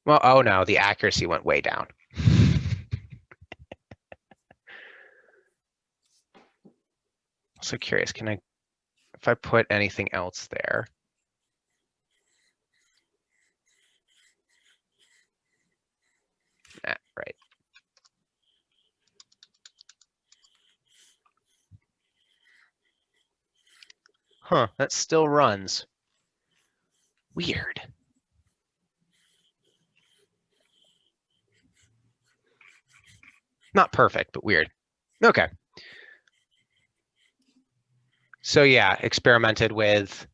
Well, oh no, the accuracy went way down. So curious, can I, if I put anything else there? Nah, right. Huh, that still runs. Weird. Not perfect, but weird. Okay. So yeah, experimented with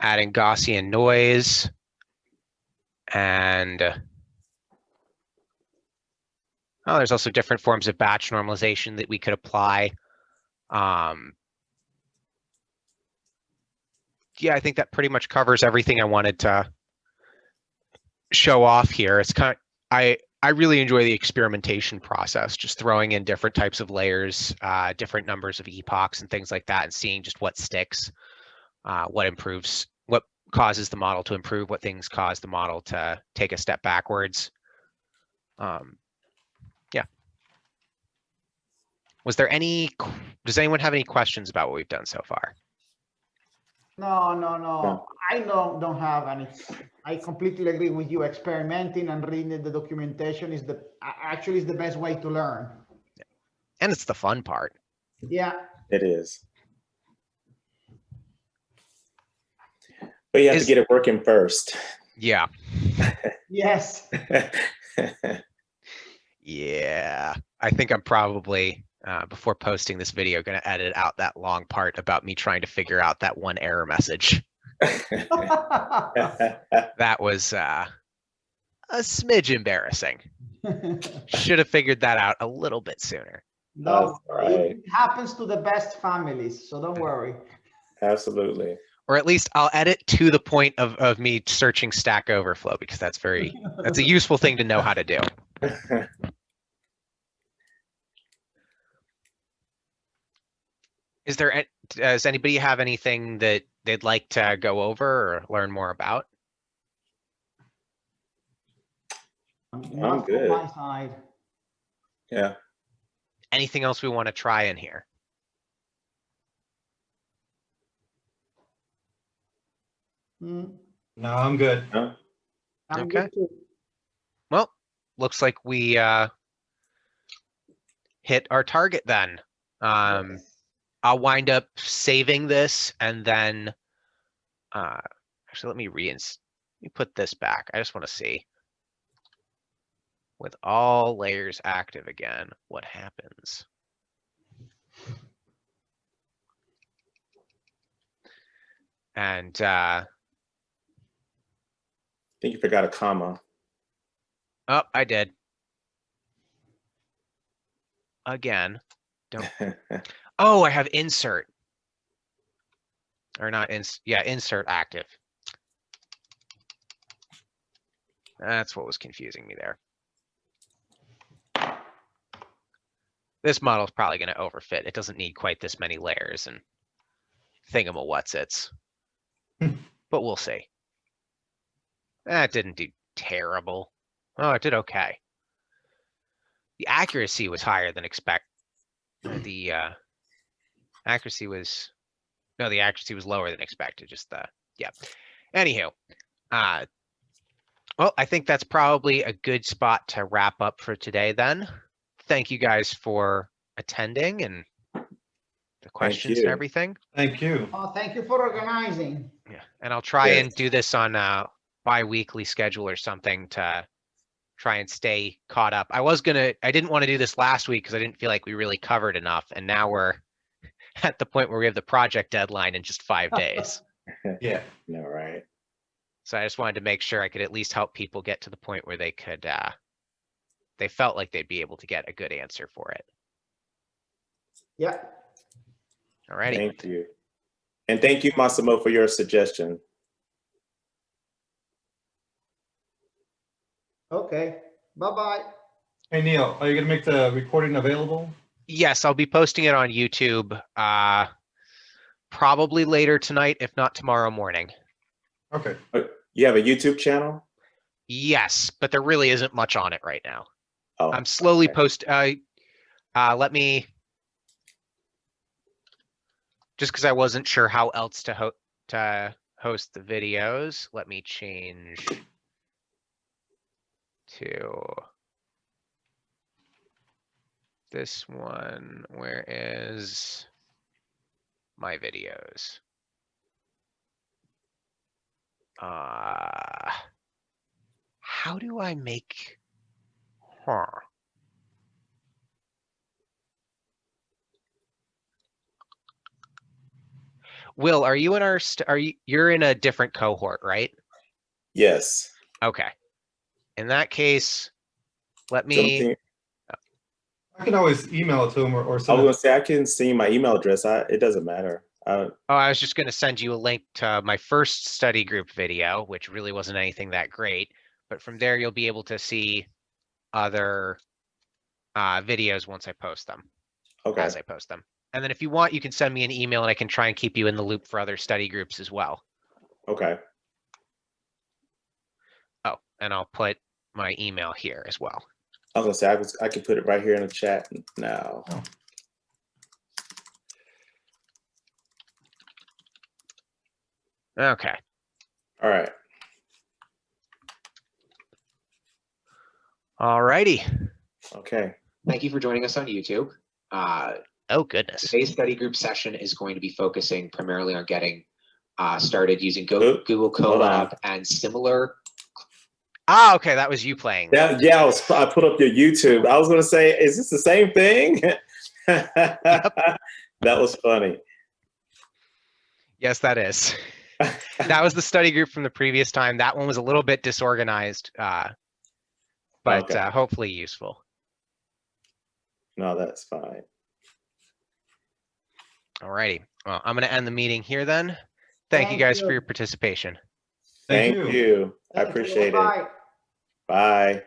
adding Gaussian noise and oh, there's also different forms of batch normalization that we could apply. Yeah, I think that pretty much covers everything I wanted to show off here. It's kind of, I really enjoy the experimentation process, just throwing in different types of layers, different numbers of epochs and things like that, and seeing just what sticks, what improves, what causes the model to improve, what things cause the model to take a step backwards. Yeah. Was there any, does anyone have any questions about what we've done so far? No. I don't have any. I completely agree with you. Experimenting and reading the documentation is actually the best way to learn. And it's the fun part. Yeah. It is. But you have to get it working first. Yeah. Yes. Yeah. I think I'm probably, before posting this video, going to edit out that long part about me trying to figure out that one error message. That was a smidge embarrassing. Should have figured that out a little bit sooner. No, right. it happens to the best families, so don't worry. Absolutely. Or at least I'll edit to the point of me searching Stack Overflow, because that's a useful thing to know how to do. Does anybody have anything that they'd like to go over or learn more about? Not good. from my side. Yeah. Anything else we want to try in here? Mm, No, I'm good. Huh? I'm Okay. good too. Well, looks like we hit our target then. Yes. I'll wind up saving this and then actually let me put this back. I just want to see with all layers active again, what happens. And I think you forgot a comma. oh, I did. Again. Don't. Oh, I have insert. Or not insert active. That's what was confusing me there. This model is probably going to overfit. It doesn't need quite this many layers and thingamawhatsits. But we'll see. That didn't do terrible. Oh, it did okay. The accuracy was higher than expected. The accuracy was, no, the accuracy was lower than expected. Just yeah. Anywho, well, I think that's probably a good spot to wrap up for today then. Thank you guys for attending and the questions and everything. Thank you. Oh, thank you for organizing. Yeah, and I'll try and do this on bi-weekly schedule or something to try and stay caught up. I didn't want to do this last week because I didn't feel like we really covered enough. And now we're at the point where we have the project deadline in just 5 days. Yeah. No, right. So I just wanted to make sure I could at least help people get to the point where they could, they felt like they'd be able to get a good answer for it. Yeah. All righty. Thank you. And thank you, Massimo, for your suggestion. Okay. Bye-bye. Hey, Neil, are you gonna make the recording available? Yes, I'll be posting it on YouTube, probably later tonight, if not tomorrow morning. Okay. You have a YouTube channel? Yes, but there really isn't much on it right now. Oh, I'm slowly okay. let me, just because I wasn't sure how else to host the videos, let me change to this one. Where is my videos? How do I make, Will, are you in our, you're in a different cohort, right? Yes. Okay. In that case, let me, Something, I can always email it to him or I was send gonna it. say I can see my email address. It doesn't matter. oh, I was just going to send you a link to my first study group video, which really wasn't anything that great, but from there you'll be able to see other videos once I post them, Okay. as I post them. And then if you want, you can send me an email and I can try and keep you in the loop for other study groups as well. Okay. Oh, and I'll put my email here as well. I was gonna say I could put it right here in the chat now. Oh. Okay. All right. All righty. Okay. Thank you for joining us on YouTube. Oh, goodness. Today's study group session is going to be focusing primarily on getting started using Google Colab and similar. Ah, okay, that was you playing. Yeah, I put up your YouTube. I was gonna say, is this the same thing? That was funny. Yes, that is. That was the study group from the previous time. That one was a little bit disorganized, but Okay. hopefully useful. No, that's fine. All righty. Well, I'm going to end the meeting here then. Thank you guys for your participation. Thank you. I Thank you. appreciate it. Bye-bye. Bye.